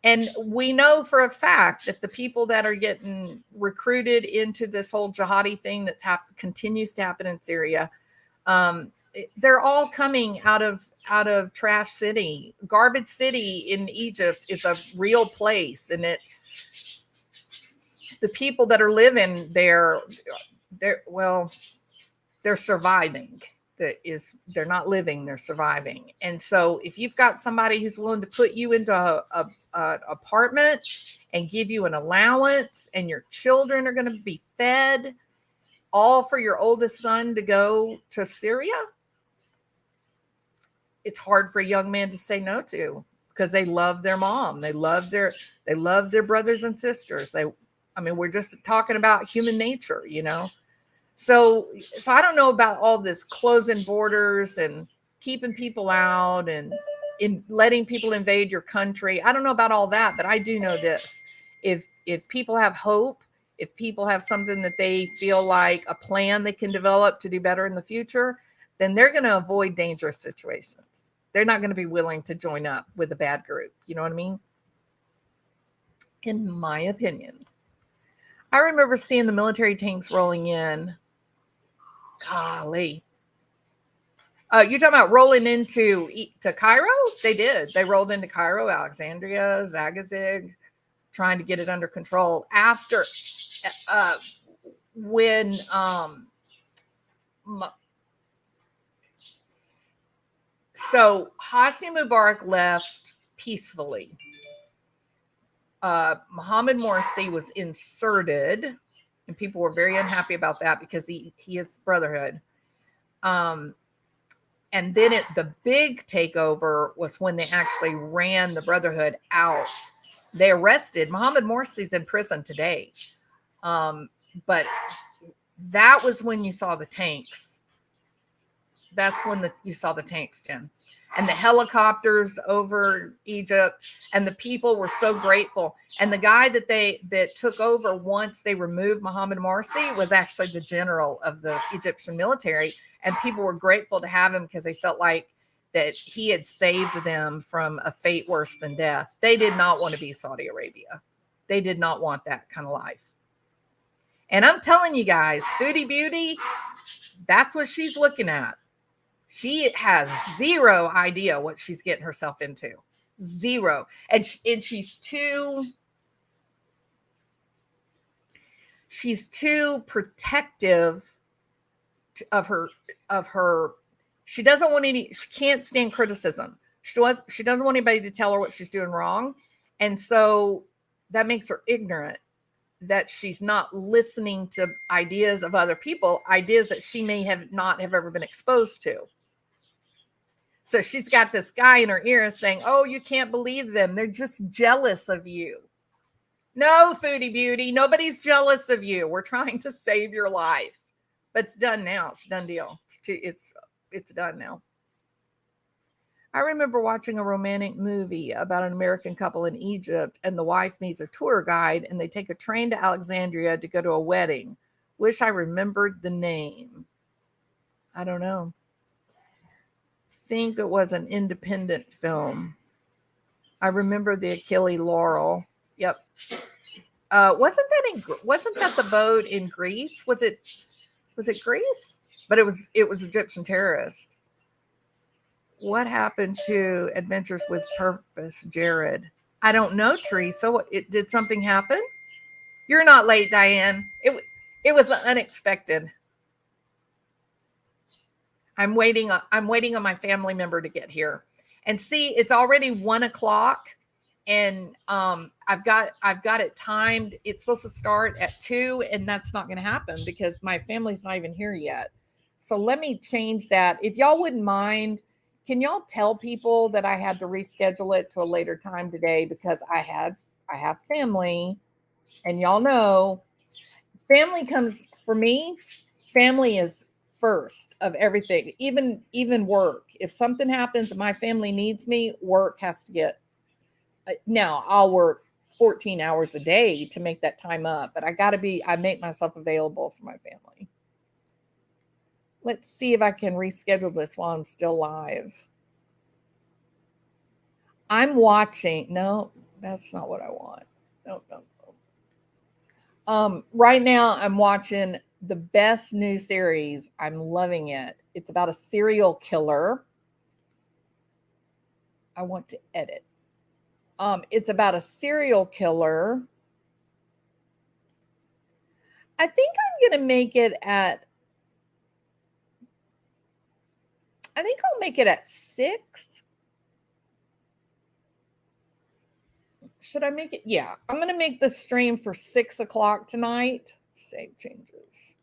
And we know for a fact that the people that are getting recruited into this whole jihadi thing that's continues to happen in Syria, they're all coming out of Trash City. Garbage City in Egypt is a real place, and the people that are living there, they're surviving. They're not living, they're surviving. And so if you've got somebody who's willing to put you into a apartment and give you an allowance, and your children are going to be fed, all for your oldest son to go to Syria, it's hard for a young man to say no to, because they love their mom. They love their brothers and sisters. We're just talking about human nature, So I don't know about all this closing borders and keeping people out and in letting people invade your country. I don't know about all that, but I do know this. If people have hope, if people have something that they feel like a plan they can develop to do better in the future, then they're going to avoid dangerous situations. They're not going to be willing to join up with a bad group. You know what I mean? In my opinion. I remember seeing the military tanks rolling in. Golly. You're talking about rolling into Cairo? They did. They rolled into Cairo, Alexandria, Zagazig, trying to get it under control after when so Hosni Mubarak left peacefully. Mohammed Morsi was inserted, and people were very unhappy about that because he is Brotherhood. And then the big takeover was when they actually ran the Brotherhood out. They arrested Mohammed Morsi's in prison today. But that was when you saw the tanks. That's when you saw the tanks, Jen. And the helicopters over Egypt, and the people were so grateful. And the guy that took over once they removed Mohammed Morsi was actually the general of the Egyptian military. And people were grateful to have him because they felt like that he had saved them from a fate worse than death. They did not want to be Saudi Arabia. They did not want that kind of life. And I'm telling you guys, Foodie Beauty, that's what she's looking at. She has zero idea what she's getting herself into. Zero. And she's too protective of her. She doesn't want she can't stand criticism. She doesn't want anybody to tell her what she's doing wrong. And so that makes her ignorant, that she's not listening to ideas of other people, ideas that she may not have ever been exposed to. So she's got this guy in her ear saying, oh, you can't believe them. They're just jealous of you. No, Foodie Beauty, nobody's jealous of you. We're trying to save your life. But it's done now. It's a done deal. It's done now. I remember watching a romantic movie about an American couple in Egypt, and the wife meets a tour guide, and they take a train to Alexandria to go to a wedding. Wish I remembered the name. I don't know. Think it was an independent film. I remember the Achille Laurel. Yep. Wasn't that the boat in Greece? Was it Greece? But it was Egyptian terrorists. What happened to Adventures with Purpose, Jared? I don't know, Teresa. Did something happen? You're not late, Diane. It was unexpected. I'm waiting on my family member to get here. And see, it's already 1:00, and I've got it timed. It's supposed to start at 2, and that's not going to happen because my family's not even here yet. So let me change that. If y'all wouldn't mind, can y'all tell people that I had to reschedule it to a later time today because I have family, and y'all know family comes for me. Family is first of everything, even work. If something happens and my family needs me, work has to get. Now I'll work 14 hours a day to make that time up, but I make myself available for my family. Let's see if I can reschedule this while I'm still live. I'm watching. No, that's not what I want. No. Right now I'm watching the best new series. I'm loving it. It's about a serial killer. I want to edit. It's about a serial killer. I think I'm going to make it at, I think I'll make it at 6. Should I make it? Yeah, I'm going to make the stream for 6:00 tonight. Save changes.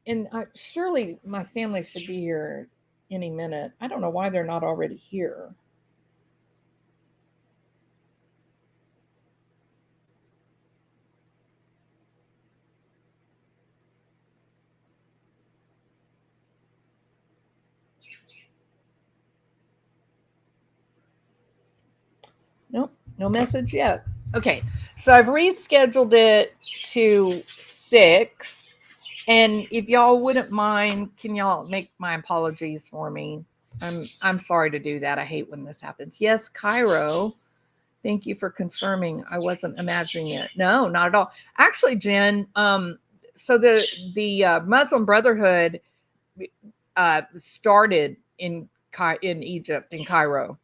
And surely my family should be here any minute. I don't know why they're not already here. Nope, no message yet. Okay, so I've rescheduled it to 6. And if y'all wouldn't mind, can y'all make my apologies for me? I'm sorry to do that. I hate when this happens. Yes, Cairo. Thank you for confirming. I wasn't imagining it. No, not at all. Actually, Jen, so the Muslim Brotherhood started in Egypt, in Cairo.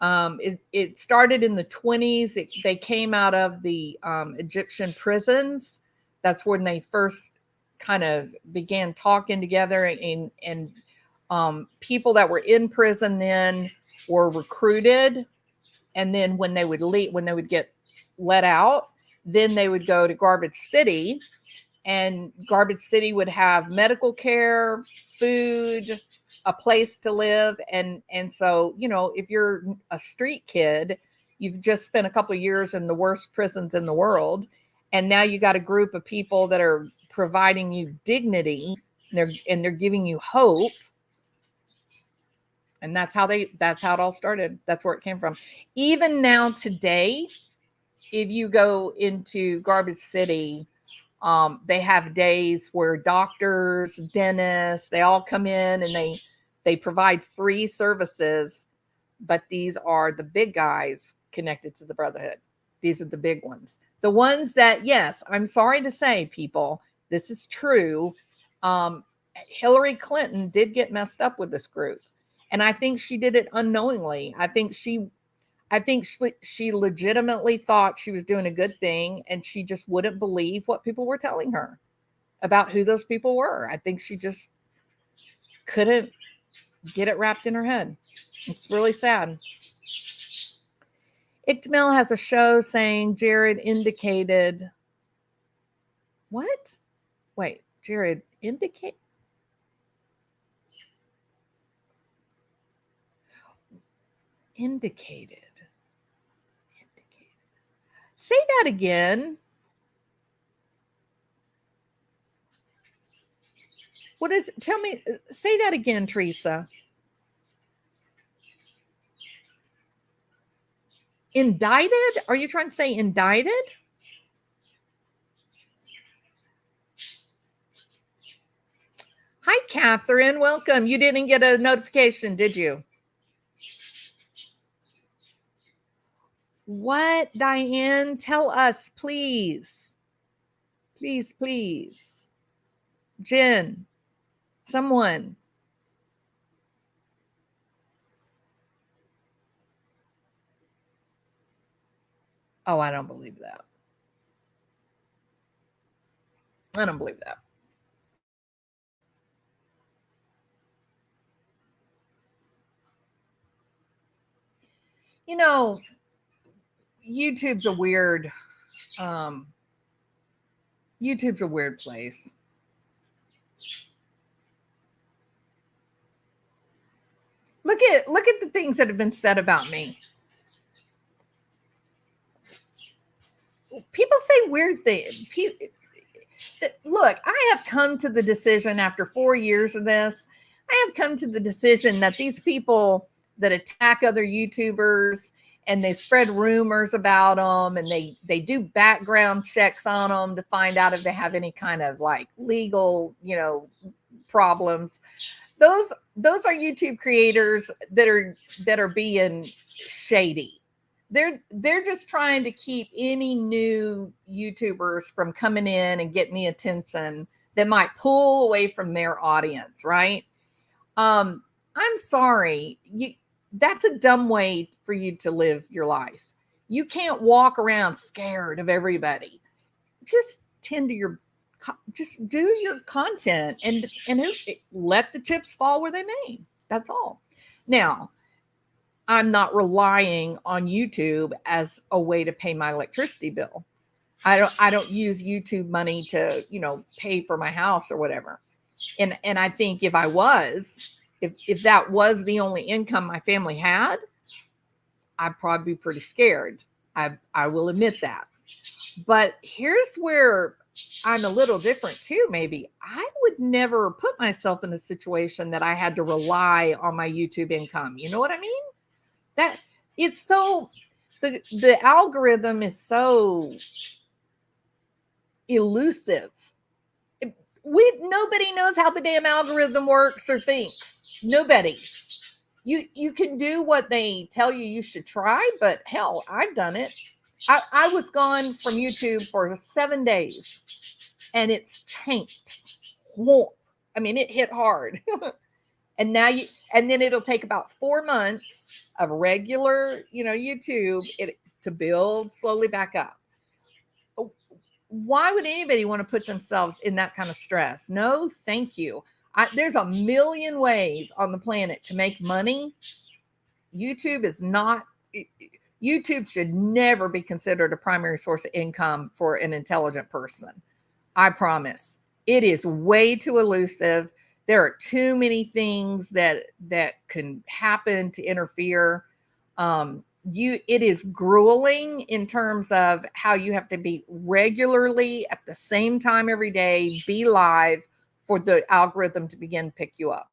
It started in the 20s. They came out of the Egyptian prisons. That's when they first kind of began talking together, and people that were in prison then were recruited, and then when they would leave, when they would get let out, then they would go to Garbage City, and Garbage City would have medical care, food, a place to live. And so, if you're a street kid, you've just spent a couple of years in the worst prisons in the world, and now you got a group of people that are providing you dignity, and they're giving you hope. And that's how it all started. That's where it came from. Even now today, if you go into Garbage City, they have days where doctors, dentists, they all come in, and they provide free services. But these are the big guys connected to the Brotherhood. These are the big ones. The ones that, yes, I'm sorry to say, people, this is true. Hillary Clinton did get messed up with this group. And I think she did it unknowingly. I think she legitimately thought she was doing a good thing, and she just wouldn't believe what people were telling her about who those people were. I think she just couldn't get it wrapped in her head. It's really sad. Iktamel has a show saying Jared indicated. What? Wait, Jared indicated. Say that again. What is? Tell me. Say that again, Teresa. Indicted? Are you trying to say indicted? Hi, Catherine. Welcome. You didn't get a notification, did you? What, Diane? Tell us, please. Please, please. Jen, someone. Oh, I don't believe that. I don't believe that. YouTube's a weird place. Look at the things that have been said about me. People say weird things. Look, I have come to the decision after 4 years of this, I have come to the decision that these people that attack other YouTubers and they spread rumors about them, and they do background checks on them to find out if they have any kind of like legal, problems. Those are YouTube creators that are being shady. They're just trying to keep any new YouTubers from coming in and getting the attention that might pull away from their audience, right? I'm sorry. That's a dumb way for you to live your life. You can't walk around scared of everybody. Just just do your content and let the chips fall where they may. That's all. Now, I'm not relying on YouTube as a way to pay my electricity bill. I don't use YouTube money to, pay for my house or whatever. And I think if that was the only income my family had, I'd probably be pretty scared. I will admit that. But here's where I'm a little different too, maybe. I would never put myself in a situation that I had to rely on my YouTube income. You know what I mean? That it's so the algorithm is so elusive. Nobody knows how the damn algorithm works or thinks. Nobody. You can do what they tell you should try, but hell, I've done it. I was gone from YouTube for 7 days, and it's tanked. I mean, it hit hard. And then it'll take about 4 months of regular, YouTube to build slowly back up. Why would anybody want to put themselves in that kind of stress? No, thank you. There's a million ways on the planet to make money. YouTube should never be considered a primary source of income for an intelligent person. I promise. It is way too elusive. There are too many things that can happen to interfere. It is grueling in terms of how you have to be regularly at the same time every day, be live for the algorithm to begin to pick you up.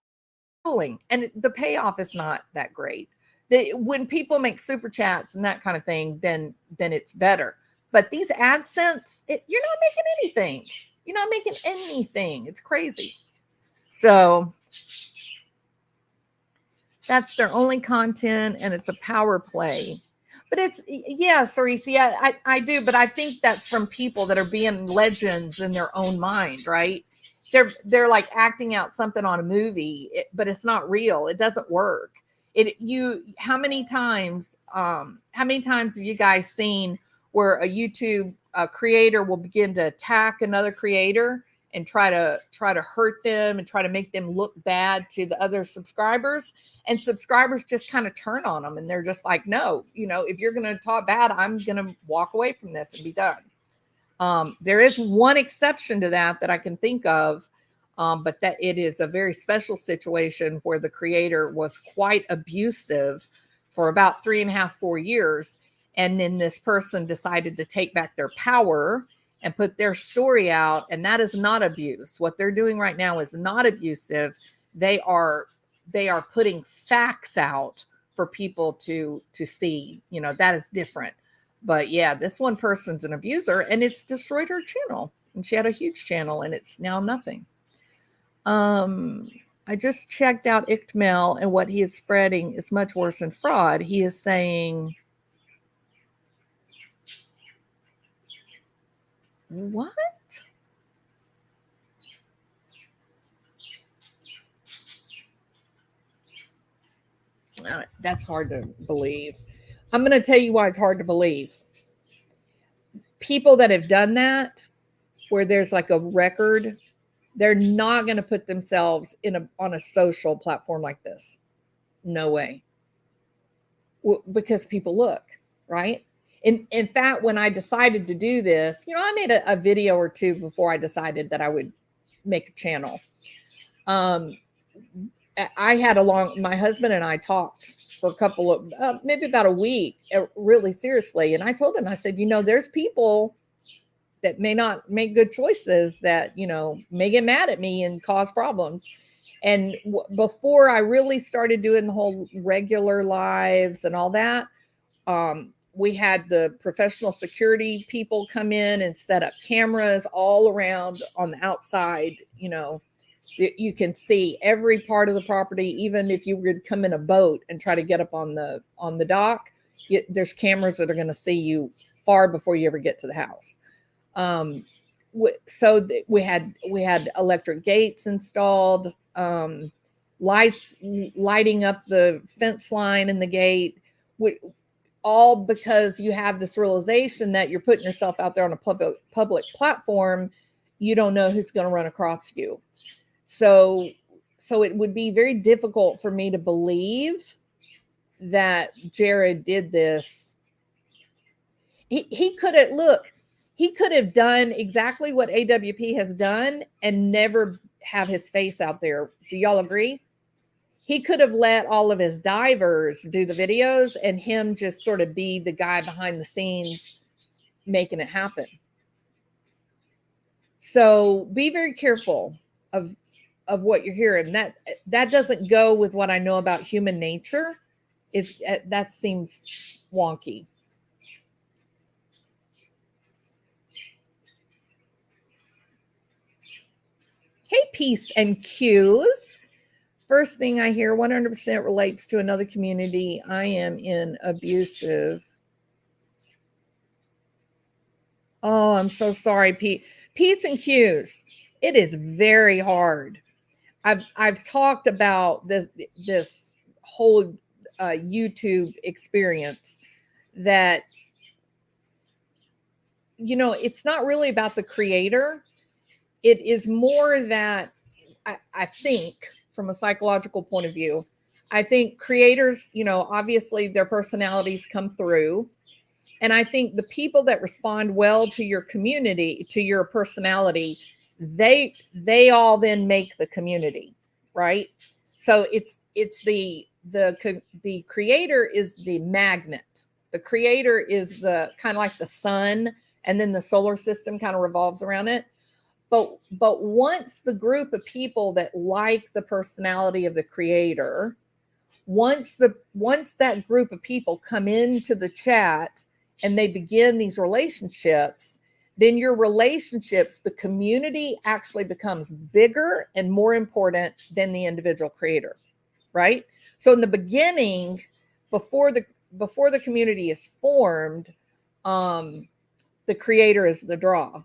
And the payoff is not that great. When people make super chats and that kind of thing, then it's better. But these AdSense, you're not making anything. You're not making anything. It's crazy. So that's their only content, and it's a power play. But Cerise, yeah, I do. But I think that's from people that are being legends in their own mind, right? They're like acting out something on a movie, but it's not real. It doesn't work. How many times have you guys seen where a YouTube creator will begin to attack another creator and try to hurt them and try to make them look bad to the other subscribers, and subscribers just kind of turn on them, and they're just like, no, if you're going to talk bad, I'm going to walk away from this and be done. There is one exception to that I can think of, but that it is a very special situation where the creator was quite abusive for about 3.5, 4 years. And then this person decided to take back their power and put their story out. And that is not abuse. What they're doing right now is not abusive. They are putting facts out for people to see. That is different. But yeah, this one person's an abuser, and it's destroyed her channel. And she had a huge channel, and it's now nothing. I just checked out ICTML, and what he is spreading is much worse than fraud. He is saying, what? That's hard to believe. I'm going to tell you why it's hard to believe. People that have done that, where there's like a record, they're not going to put themselves on a social platform like this. No way. Because people look, right? In fact, when I decided to do this, I made a video or two before I decided that I would make a channel. I had my husband and I talked for a couple of, maybe about a week, really seriously. And I told him, I said, there's people that may not make good choices that, may get mad at me and cause problems. And before I really started doing the whole regular lives and all that, we had the professional security people come in and set up cameras all around on the outside. You can see every part of the property. Even if you would come in a boat and try to get up on the dock, there's cameras that are going to see you far before you ever get to the house. So we had electric gates installed, lights lighting up the fence line and the gate, all because you have this realization that you're putting yourself out there on a public platform. You don't know who's going to run across you. So it would be very difficult for me to believe that Jared did this. He could have done exactly what AWP has done and never have his face out there. Do y'all agree? He could have let all of his divers do the videos and him just sort of be the guy behind the scenes making it happen. So be very careful of what you're hearing. That doesn't go with what I know about human nature. That seems wonky. Peace and cues. First thing I hear, 100% relates to another community. I am in abusive. Oh, I'm so sorry, Pete. Peace and cues. It is very hard. I've talked about this whole YouTube experience that, you know, it's not really about the creator. It is more that I think from a psychological point of view, I think creators, you know, obviously their personalities come through. And I think the people that respond well to your community, to your personality, they all then make the community, right? So it's the creator is the magnet. The creator is the kind of like the sun, and then the solar system kind of revolves around it. But once the group of people that like the personality of the creator, once that group of people come into the chat and they begin these relationships, then your relationships, the community actually becomes bigger and more important than the individual creator, right? So in the beginning, before the community is formed, the creator is the draw.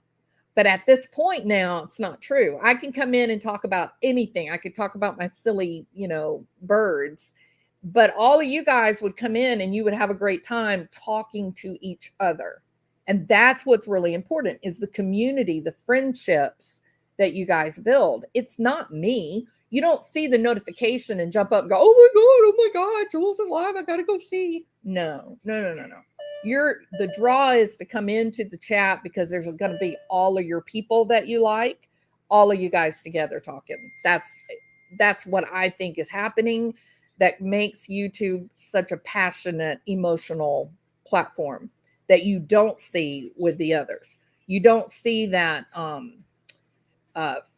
But at this point now, it's not true. I can come in and talk about anything. I could talk about my silly, you know, birds, but all of you guys would come in and you would have a great time talking to each other. And that's what's really important, is the community, the friendships that you guys build. It's not me. You don't see the notification and jump up and go, oh my God, Jules is live. I got to go see. No. The draw is to come into the chat because there's going to be all of your people that you like, all of you guys together talking. That's what I think is happening. That makes YouTube such a passionate, emotional platform that you don't see with the others. You don't see that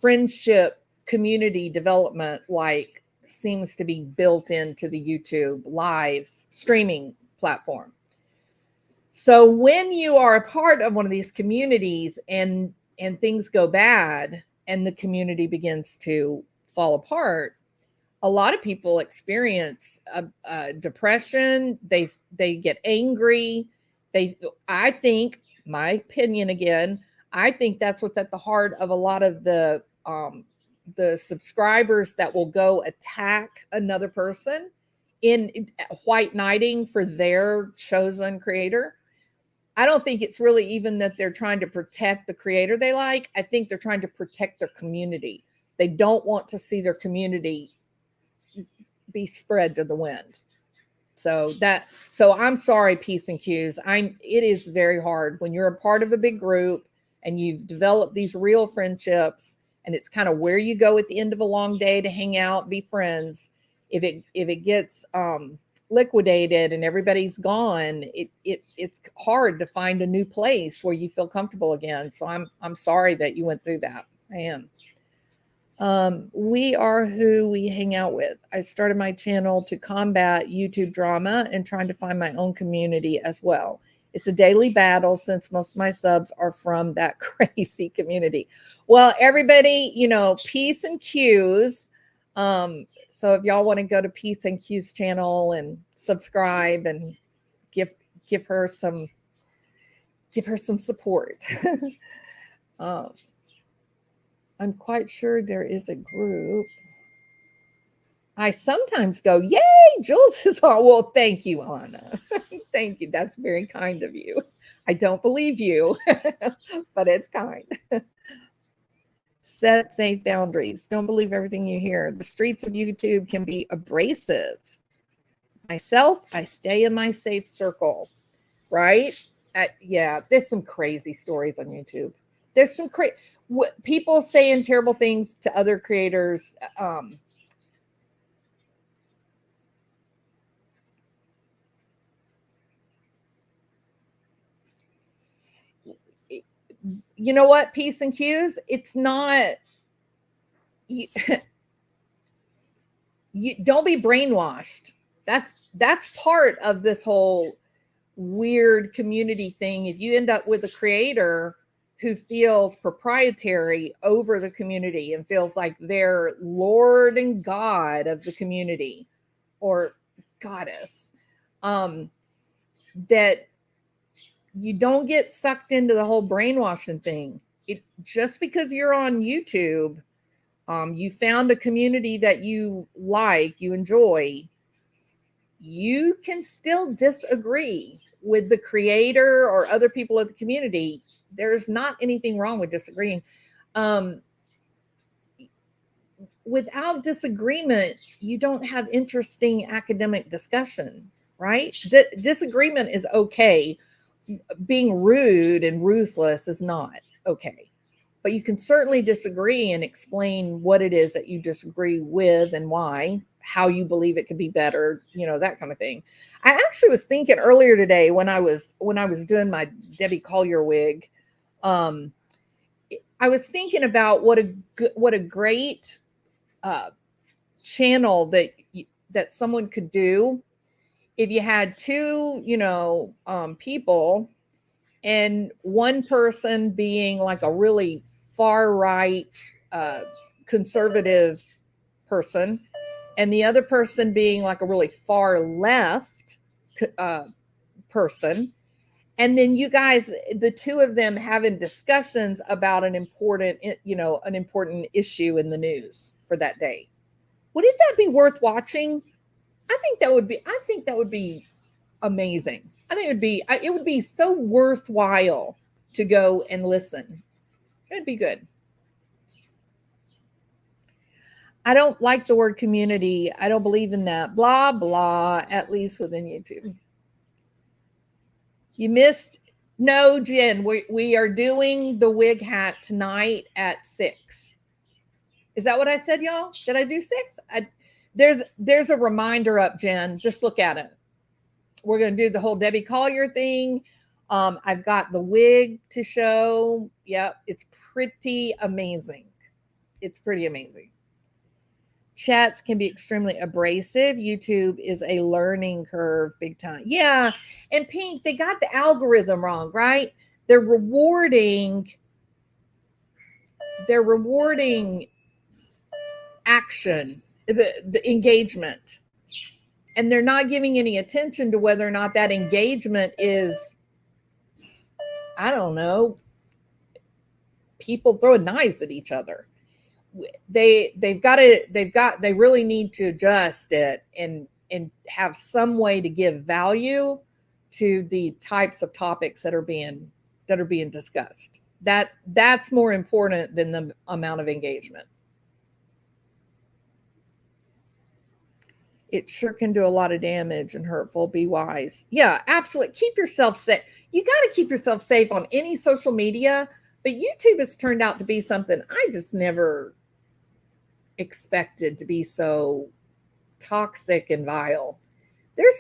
friendship community development like seems to be built into the YouTube live streaming platform. So when you are a part of one of these communities and things go bad and the community begins to fall apart, a lot of people experience depression. They get angry. I think, my opinion again, I think that's what's at the heart of a lot of the subscribers that will go attack another person in white knighting for their chosen creator. I don't think it's really even that they're trying to protect the creator they like. I think they're trying to protect their community. They don't want to see their community be spread to the wind. So I'm sorry, Peace and Cues. It is very hard when you're a part of a big group and you've developed these real friendships, and it's kind of where you go at the end of a long day to hang out, be friends. If it gets liquidated and everybody's gone, it's hard to find a new place where you feel comfortable again. So I'm sorry that you went through that. I am. We are who we hang out with. I started my channel to combat YouTube drama and trying to find my own community as well. It's a daily battle since most of my subs are from that crazy community. Well, everybody, you know, Peace and Cues. So if y'all want to go to Peace and Cues channel and subscribe and give her some support. I'm quite sure there is a group. I sometimes go, yay, Jules is on. Well, thank you, Anna. Thank you. That's very kind of you. I don't believe you, but it's kind. Set safe boundaries. Don't believe everything you hear. The streets of YouTube can be abrasive. Myself, I stay in my safe circle, right? Yeah, there's some crazy stories on YouTube. There's some people saying terrible things to other creators. You know what, Peace and Cues? It's not. You don't be brainwashed. That's part of this whole weird community thing. If you end up with a creator who feels proprietary over the community and feels like they're Lord and God of the community or goddess, that you don't get sucked into the whole brainwashing thing. Just because you're on YouTube, you found a community that you like, you enjoy, you can still disagree with the creator or other people of the community. There's not anything wrong with disagreeing. Without disagreement, you don't have interesting academic discussion, right? Disagreement is okay. Being rude and ruthless is not okay. But you can certainly disagree and explain what it is that you disagree with and why, how you believe it could be better, that kind of thing. I actually was thinking earlier today when I was doing my Debbie Collier wig, I was thinking about what a great channel that someone could do if you had two, people, and one person being like a really far right conservative person, and the other person being like a really far left person, and then you guys, the two of them, having discussions about an important issue in the news for that day. Wouldn't that be worth watching? I think that would be amazing. I think it would be so worthwhile to go and listen. It'd be good. I don't like the word community. I don't believe in that. Blah, blah, at least within YouTube. You missed. No, Jen, we are doing the wig hat tonight at 6. Is that what I said, y'all? Did I do 6? There's a reminder up, Jen. Just look at it. We're going to do the whole Debbie Collier thing. I've got the wig to show. Yep, it's pretty amazing. It's pretty amazing. Chats can be extremely abrasive. YouTube is a learning curve big time. Yeah, and Pink, they got the algorithm wrong, right? They're rewarding action, the engagement. And they're not giving any attention to whether or not that engagement is, I don't know, people throwing knives at each other. They really need to adjust it and have some way to give value to the types of topics that are being discussed. That's more important than the amount of engagement. It sure can do a lot of damage and hurtful. Be wise. Yeah, absolutely. Keep yourself safe. You got to keep yourself safe on any social media, but YouTube has turned out to be something I just never expected to be so toxic and vile. There are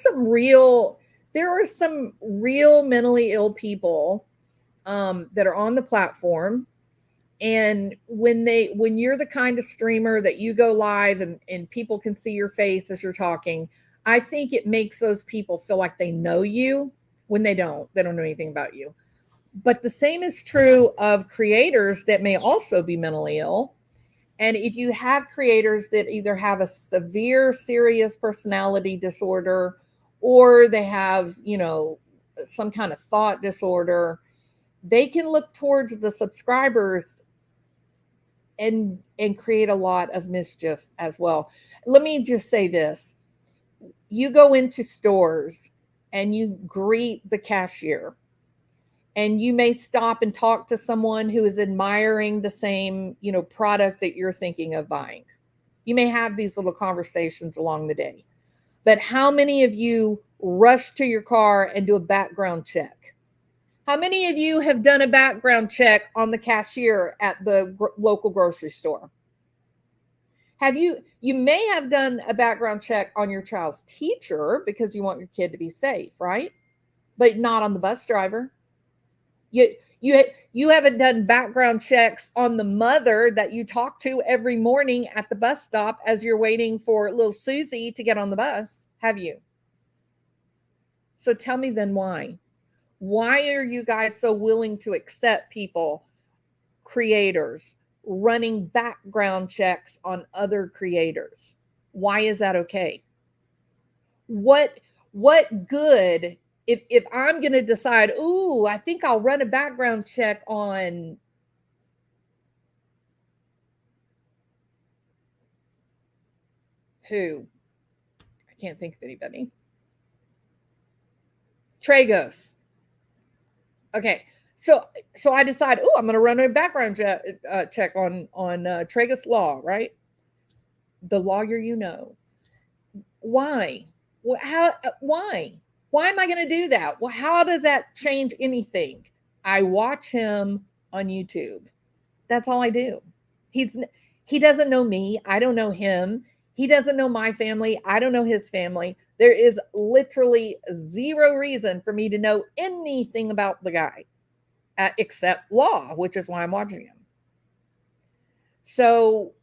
some real mentally ill people that are on the platform. And when you're the kind of streamer that you go live and people can see your face as you're talking, I think it makes those people feel like they know you when they don't know anything about you. But the same is true of creators that may also be mentally ill. And if you have creators that either have a severe, serious personality disorder, or they have, some kind of thought disorder, they can look towards the subscribers and create a lot of mischief as well. Let me just say this. You go into stores and you greet the cashier, and you may stop and talk to someone who is admiring the same, product that you're thinking of buying. You may have these little conversations along the day. But how many of you rush to your car and do a background check? How many of you have done a background check on the cashier at the local grocery store? You may have done a background check on your child's teacher because you want your kid to be safe, right? But not on the bus driver. You haven't done background checks on the mother that you talk to every morning at the bus stop as you're waiting for little Susie to get on the bus, have you? So tell me then why? Why are you guys so willing to accept people creators running background checks on other creators. Why is that okay? What good if I'm going to decide, ooh, I think I'll run a background check on who? I can't think of anybody. Tragos. Okay. So I decide, oh, I'm going to run a background check on Tragos Law, right? The lawyer, you know. Why? How? Why? Why am I going to do that? Well, how does that change anything? I watch him on YouTube. That's all I do. He doesn't know me. I don't know him. He doesn't know my family. I don't know his family. There is literally zero reason for me to know anything about the guy except law, which is why I'm watching him. So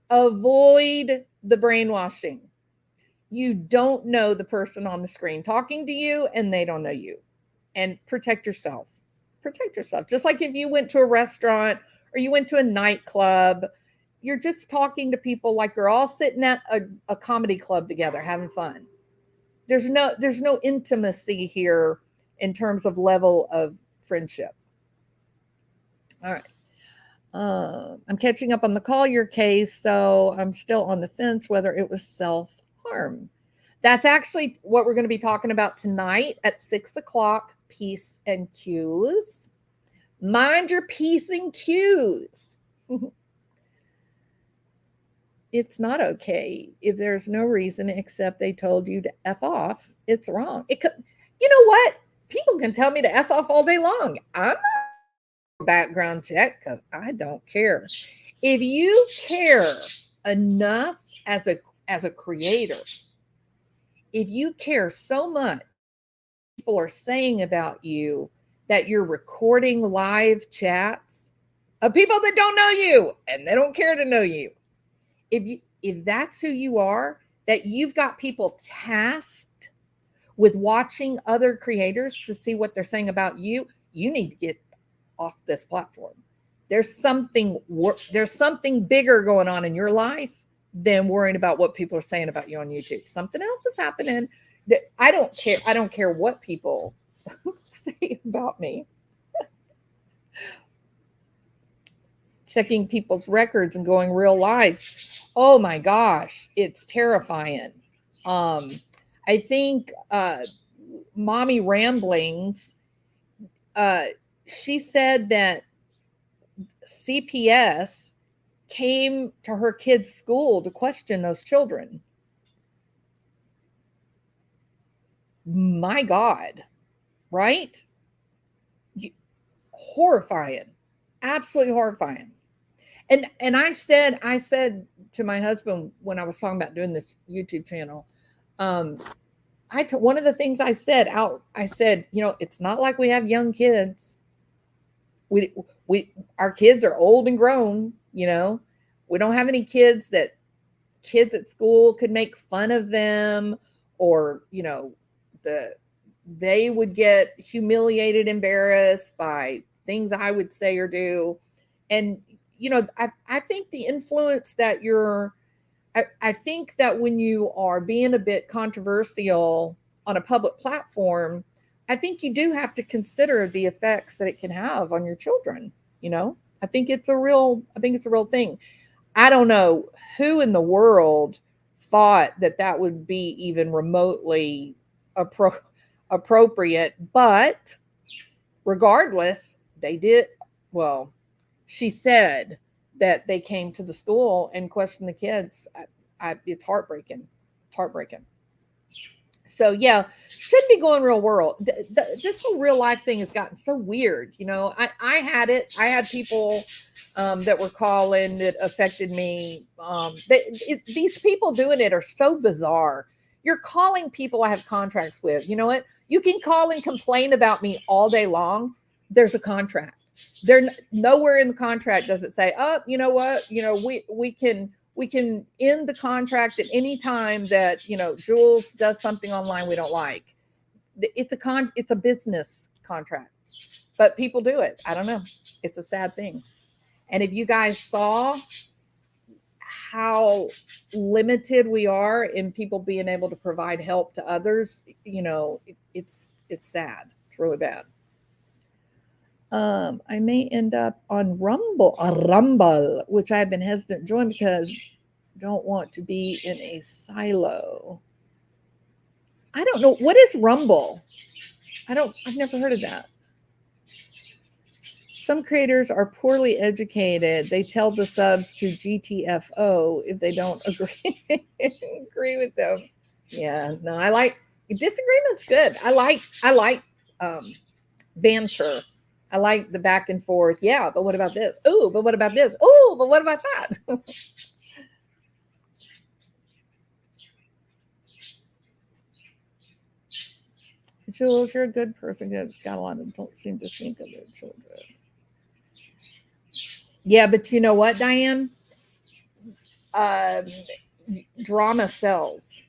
avoid the brainwashing. You don't know the person on the screen talking to you, and they don't know you. And protect yourself. Protect yourself. Just like if you went to a restaurant or you went to a nightclub, you're just talking to people like you're all sitting at a comedy club together having fun. There's no intimacy here in terms of level of friendship. All right. I'm catching up on the Collier case, so I'm still on the fence whether it was self-harm. That's actually what we're going to be talking about tonight at 6 o'clock, P's and Q's. Mind your P's and Q's. It's not okay if there's no reason except they told you to F off. It's wrong. You know what? People can tell me to F off all day long. I'm not background check because I don't care. If you care enough as a creator, if you care so much people are saying about you that you're recording live chats of people that don't know you and they don't care to know you, if that's who you are, that you've got people tasked with watching other creators to see what they're saying about you, you need to get off this platform. There's something bigger going on in your life than worrying about what people are saying about you on YouTube. Something else is happening. I don't care. I don't care what people say about me. Checking people's records and going real life. Oh my gosh, it's terrifying. I think Mommy Ramblings, she said that CPS came to her kid's school to question those children. My God, right? Horrifying, absolutely horrifying. And I said to my husband when I was talking about doing this YouTube channel, one of the things I said, you know, it's not like we have young kids. Our kids are old and grown, you know. We don't have any kids that kids at school could make fun of them, or, you know, they would get humiliated, embarrassed by things I would say or do. And, you know, I think the influence that I think that when you are being a bit controversial on a public platform, I think you do have to consider the effects that it can have on your children. You know, I think it's a real thing. I don't know who in the world thought that would be even remotely appropriate, but regardless, they did. Well, she said that they came to the school and questioned the kids. It's heartbreaking. It's heartbreaking. So yeah, shouldn't be going real world. This whole real life thing has gotten so weird. You know, I had it. I had people that were calling that affected me. These people doing it are so bizarre. You're calling people I have contracts with. You know what? You can call and complain about me all day long. There's a contract. There nowhere in the contract does it say, oh, you know what? You know, we can end the contract at any time that, you know, Jules does something online we don't like. It's a business contract. but people do it. I don't know. It's a sad thing. And if you guys saw how limited we are in people being able to provide help to others, it's sad. It's really bad. I may end up on Rumble, which I've been hesitant to join because I don't want to be in a silo. I don't know. What is Rumble? I've never heard of that. Some creators are poorly educated. They tell the subs to GTFO if they don't agree with them. Yeah, no, I like disagreement's good. I like banter. I like the back and forth. Yeah, but what about this? Oh, but what about this? Oh, but what about that? Jules, you're a good person. It's got a lot of don't seem to think of their children. Yeah, but you know what, Diane? Drama sells.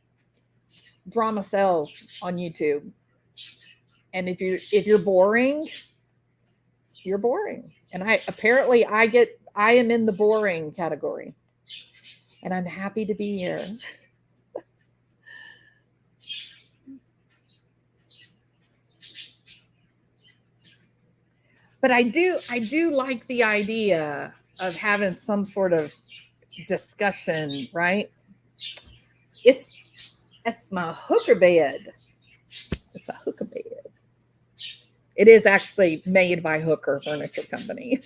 Drama sells on YouTube. And if you're boring, you're boring. And I am in the boring category. And I'm happy to be here. But I do like the idea of having some sort of discussion, right? It's my hooker bed. It's a hooker bed. It is actually made by Hooker Furniture Company.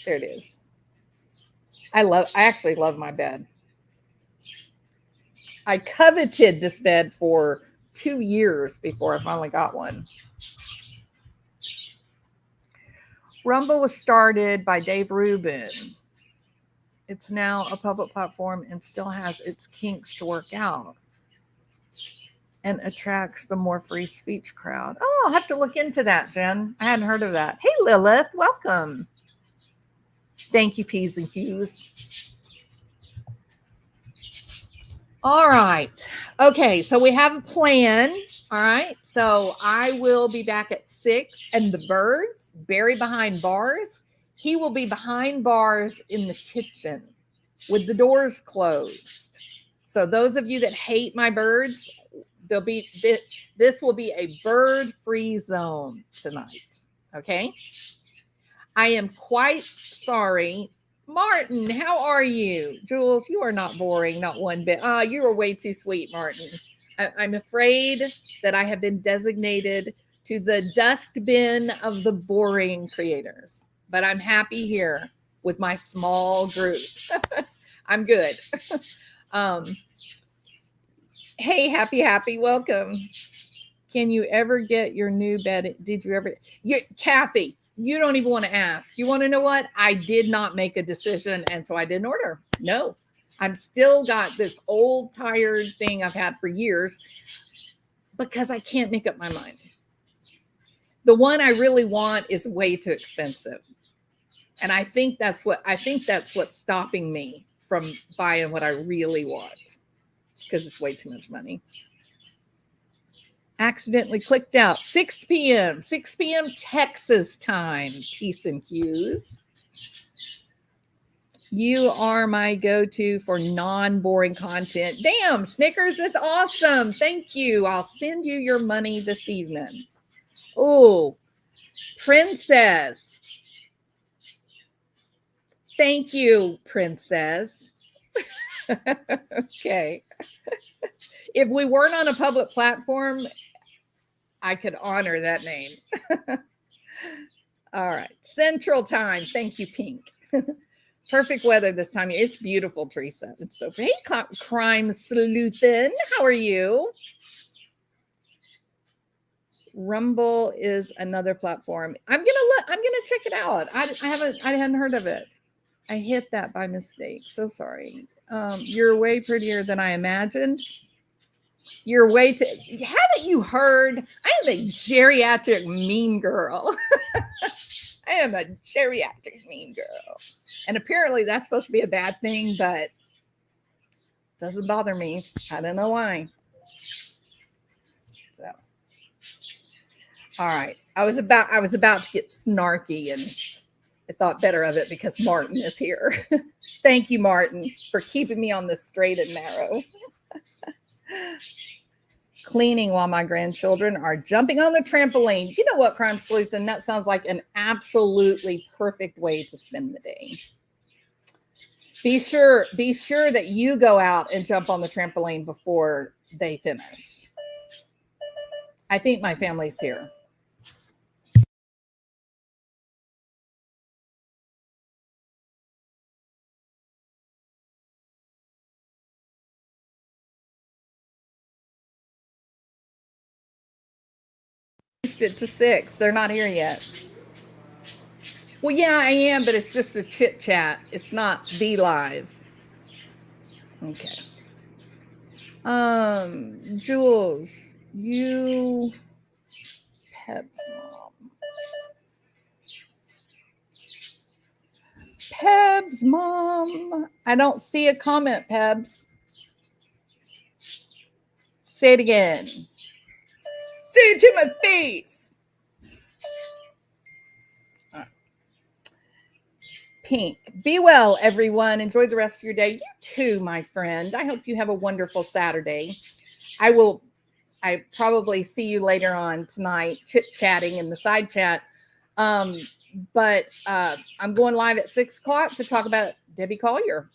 There it is. I actually love my bed. I coveted this bed for 2 years before I finally got one. Rumble was started by Dave Rubin. It's now a public platform and still has its kinks to work out and attracts the more free speech crowd. Oh, I'll have to look into that, Jen. I hadn't heard of that. Hey, Lilith, welcome. Thank you, P's and Q's. All right. Okay, so we have a plan. All right. So I will be back at 6, and the birds, Barry behind bars. He will be behind bars in the kitchen with the doors closed. So those of you that hate my birds, this will be a bird-free zone tonight. Okay. I am quite sorry. Martin, how are you? Jules, you are not boring, not one bit. You are way too sweet, Martin. I'm afraid that I have been designated to the dustbin of the boring creators, but I'm happy here with my small group. I'm good. Hey, happy, welcome. Can you ever get your new bed? Did you ever? Kathy, you don't even want to ask. You want to know what? I did not make a decision, and so I didn't order. No, I'm still got this old, tired thing I've had for years because I can't make up my mind. The one I really want is way too expensive, and I think that's what's stopping me from buying what I really want because it's way too much money. Accidentally clicked out. 6 p.m. Texas time. Peace and Q's. You are my go-to for non-boring content. Damn, Snickers, that's awesome. Thank you. I'll send you your money this evening. Oh, Princess. Thank you, Princess. Okay. If we weren't on a public platform, I could honor that name. All right. Central time. Thank you, Pink. Perfect weather this time. It's beautiful, Teresa. It's so hey, crime sleuthin. How are you? Rumble is another platform. I'm gonna check it out. I hadn't heard of it. I hit that by mistake. So sorry. You're way prettier than I imagined. You're way too. Haven't you heard? I am a geriatric mean girl. I am a geriatric mean girl. And apparently that's supposed to be a bad thing, but it doesn't bother me. I don't know why. So, All right. I was about to get snarky, and I thought better of it because Martin is here. Thank you, Martin, for keeping me on the straight and narrow. Cleaning while my grandchildren are jumping on the trampoline. You know what, Crime Sleuthin'? That sounds like an absolutely perfect way to spend the day. Be sure that you go out and jump on the trampoline before they finish. I think my family's here. It to 6. They're not here yet. Well, yeah, I am, but it's just a chit chat. It's not the live. Okay. Jules, you Peb's mom. Peb's mom. I don't see a comment, Pebs. Say it again. Say it to my face. Pink. Be well, everyone. Enjoy the rest of your day. You too, my friend. I hope you have a wonderful Saturday. I probably see you later on tonight, chit-chatting in the side chat. But I'm going live at 6 o'clock to talk about Debbie Collier.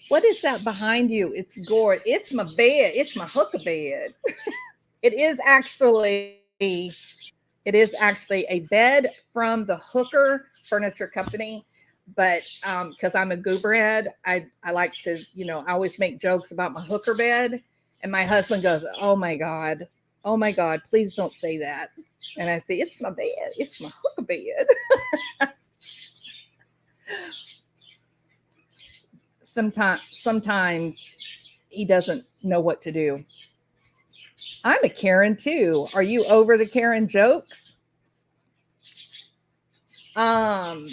What is that behind you? It's Gord. It's my bed. It's my hooker bed. It is actually a bed from the Hooker Furniture Company. But because I'm a gooberhead, I like to, I always make jokes about my Hooker bed. And my husband goes, oh my God, please don't say that. And I say, it's my bed. It's my Hooker bed. Sometimes he doesn't know what to do. I'm a Karen too. Are you over the Karen jokes? Yeah,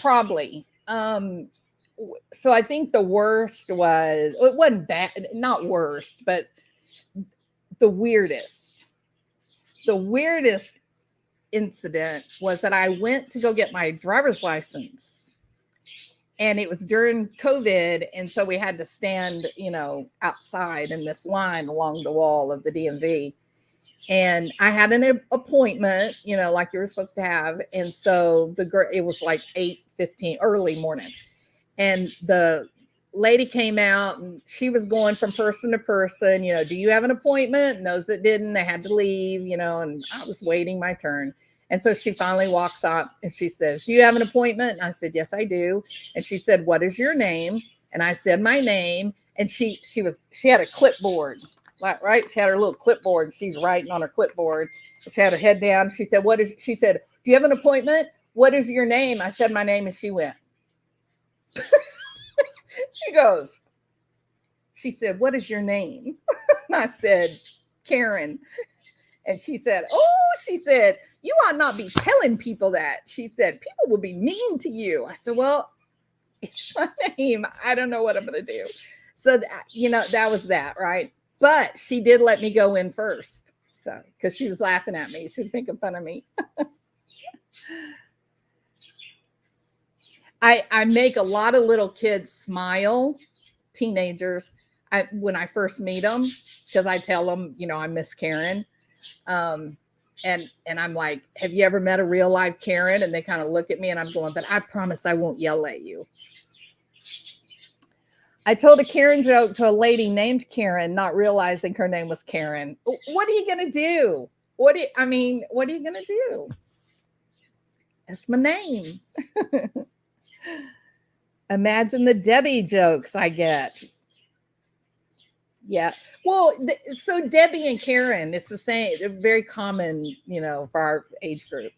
probably. So I think the worst was, it wasn't bad, not worst, but the weirdest incident was that I went to go get my driver's license, and it was during COVID. And so we had to stand, outside in this line along the wall of the DMV. And I had an appointment, like you were supposed to have. And so it was like 8:15, early morning. And the lady came out, and she was going from person to person, do you have an appointment? And those that didn't, they had to leave, and I was waiting my turn. And so she finally walks up and she says, do you have an appointment? And I said, yes, I do. And she said, what is your name? And I said my name. And she had a clipboard, right? She had her little clipboard. She's writing on her clipboard. She had her head down. She said, she said, do you have an appointment? What is your name? I said my name, and she went. She said, what is your name? And I said, Karen. And she said, you ought not be telling people that. She said, people will be mean to you. I said, well, it's my name. I don't know what I'm going to do. So, that was that, right? But she did let me go in first. So, because she was laughing at me. She was making fun of me. I make a lot of little kids smile, teenagers, when I first meet them, because I tell them, I'm Miss Karen. And I'm like, have you ever met a real live Karen? And they kind of look at me, and I'm going, but I promise I won't yell at you. I told a Karen joke to a lady named Karen, not realizing her name was Karen. What are you going to do? What are you going to do? That's my name. Imagine the Debbie jokes I get. Yeah. Well, so Debbie and Karen, it's the same. They're very common, for our age group.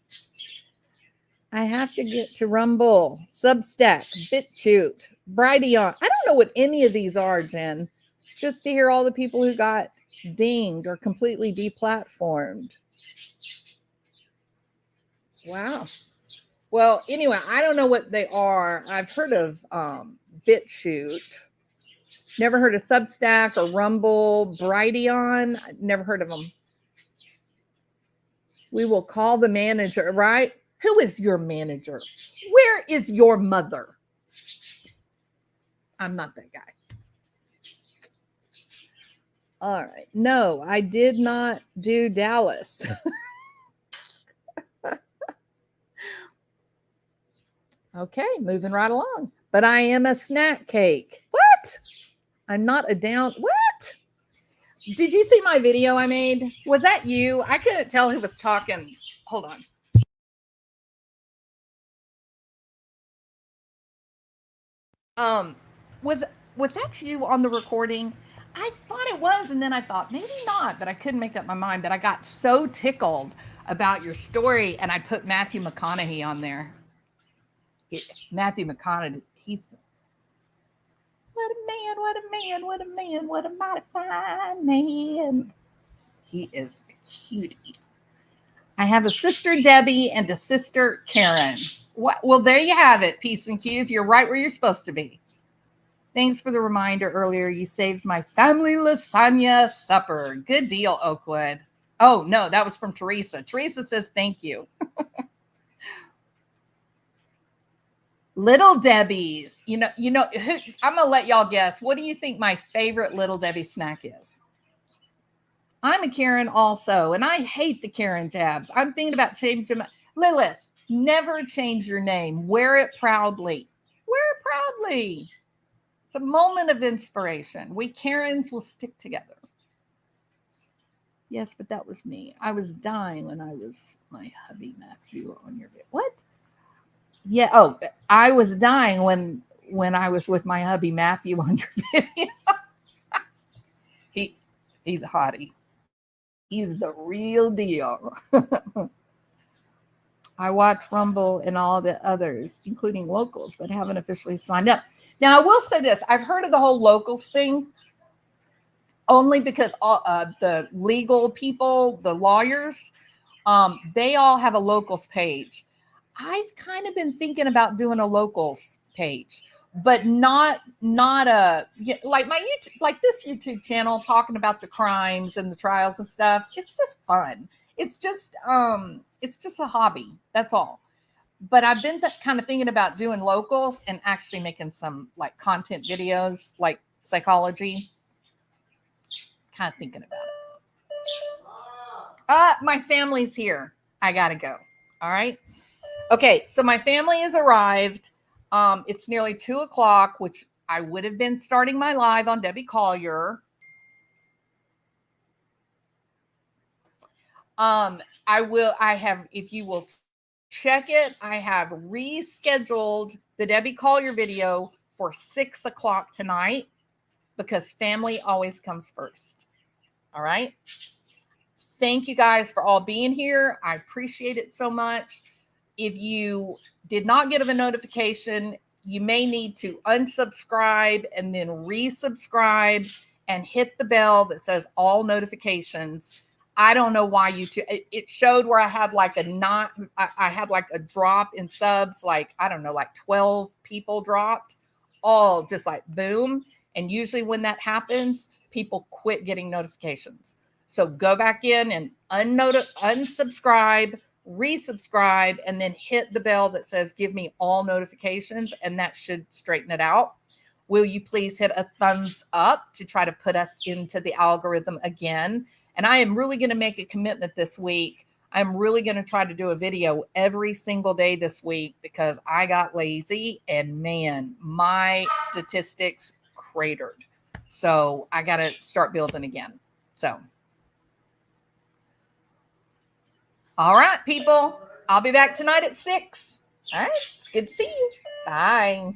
I have to get to Rumble, Substack, BitChute, Brighteon. I don't know what any of these are, Jen. Just to hear all the people who got dinged or completely deplatformed. Wow. Well, anyway, I don't know what they are. I've heard of BitChute. Never heard of Substack or Rumble, Brighteon. Never heard of them. We will call the manager, right? Who is your manager? Where is your mother? I'm not that guy. All right. No, I did not do Dallas. Okay, moving right along. But I am a snack cake. What? I'm not a down. What? Did you see my video I made? Was that you? I couldn't tell who was talking. Hold on. Was that you on the recording? I thought it was, and then I thought maybe not, but I couldn't make up my mind. But I got so tickled about your story, and I put Matthew McConaughey on there. Matthew McConaughey, he's what a man, what a man, what a man, what a mighty fine man. He is a cutie. I have a sister Debbie and a sister Karen. What? Well, there you have it. Peace and Q's. You're right where you're supposed to be. Thanks for the reminder earlier. You saved my family lasagna supper. Good deal, Oakwood. Oh, no, that was from Teresa. Teresa says thank you. Little Debbie's. I'm going to let y'all guess. What do you think my favorite Little Debbie snack is? I'm a Karen also, and I hate the Karen tabs. I'm thinking about changing my... Lilith, never change your name. Wear it proudly. Wear it proudly. It's a moment of inspiration. We Karens will stick together. Yes, but that was me. I was dying when I was my hubby Matthew on your video. What? Yeah. Oh, I was dying when I was with my hubby Matthew on your video. He's a hottie. He's the real deal. I watch Rumble and all the others, including locals, but haven't officially signed up. Now, I will say this. I've heard of the whole locals thing only because all, the legal people, the lawyers, they all have a locals page. I've kind of been thinking about doing a locals page, but not a like my YouTube, like this YouTube channel talking about the crimes and the trials and stuff. It's just fun. It's just a hobby. That's all. But I've been kind of thinking about doing locals and actually making some like content videos, like psychology. Kind of thinking about it. My family's here. I gotta go. All right. Okay, so my family has arrived. It's nearly 2:00, which I would have been starting my live on Debbie Collier. If you will check it, I have rescheduled the Debbie Collier video for 6:00 tonight because family always comes first. All right. Thank you guys for all being here. I appreciate it so much. If you did not get a notification, you may need to unsubscribe and then resubscribe and hit the bell that says all notifications. I don't know why YouTube, it showed where I had like I had like a drop in subs, like, I don't know, like 12 people dropped, all just like boom. And usually when that happens, people quit getting notifications. So go back in and unsubscribe, resubscribe, and then hit the bell that says give me all notifications, and that should straighten it out. Will you please hit a thumbs up to try to put us into the algorithm again? And I am really going to make a commitment this week. I'm really going to try to do a video every single day this week because I got lazy and man, my statistics cratered. So I got to start building again. So all right, people. I'll be back tonight at 6. All right. It's good to see you. Bye.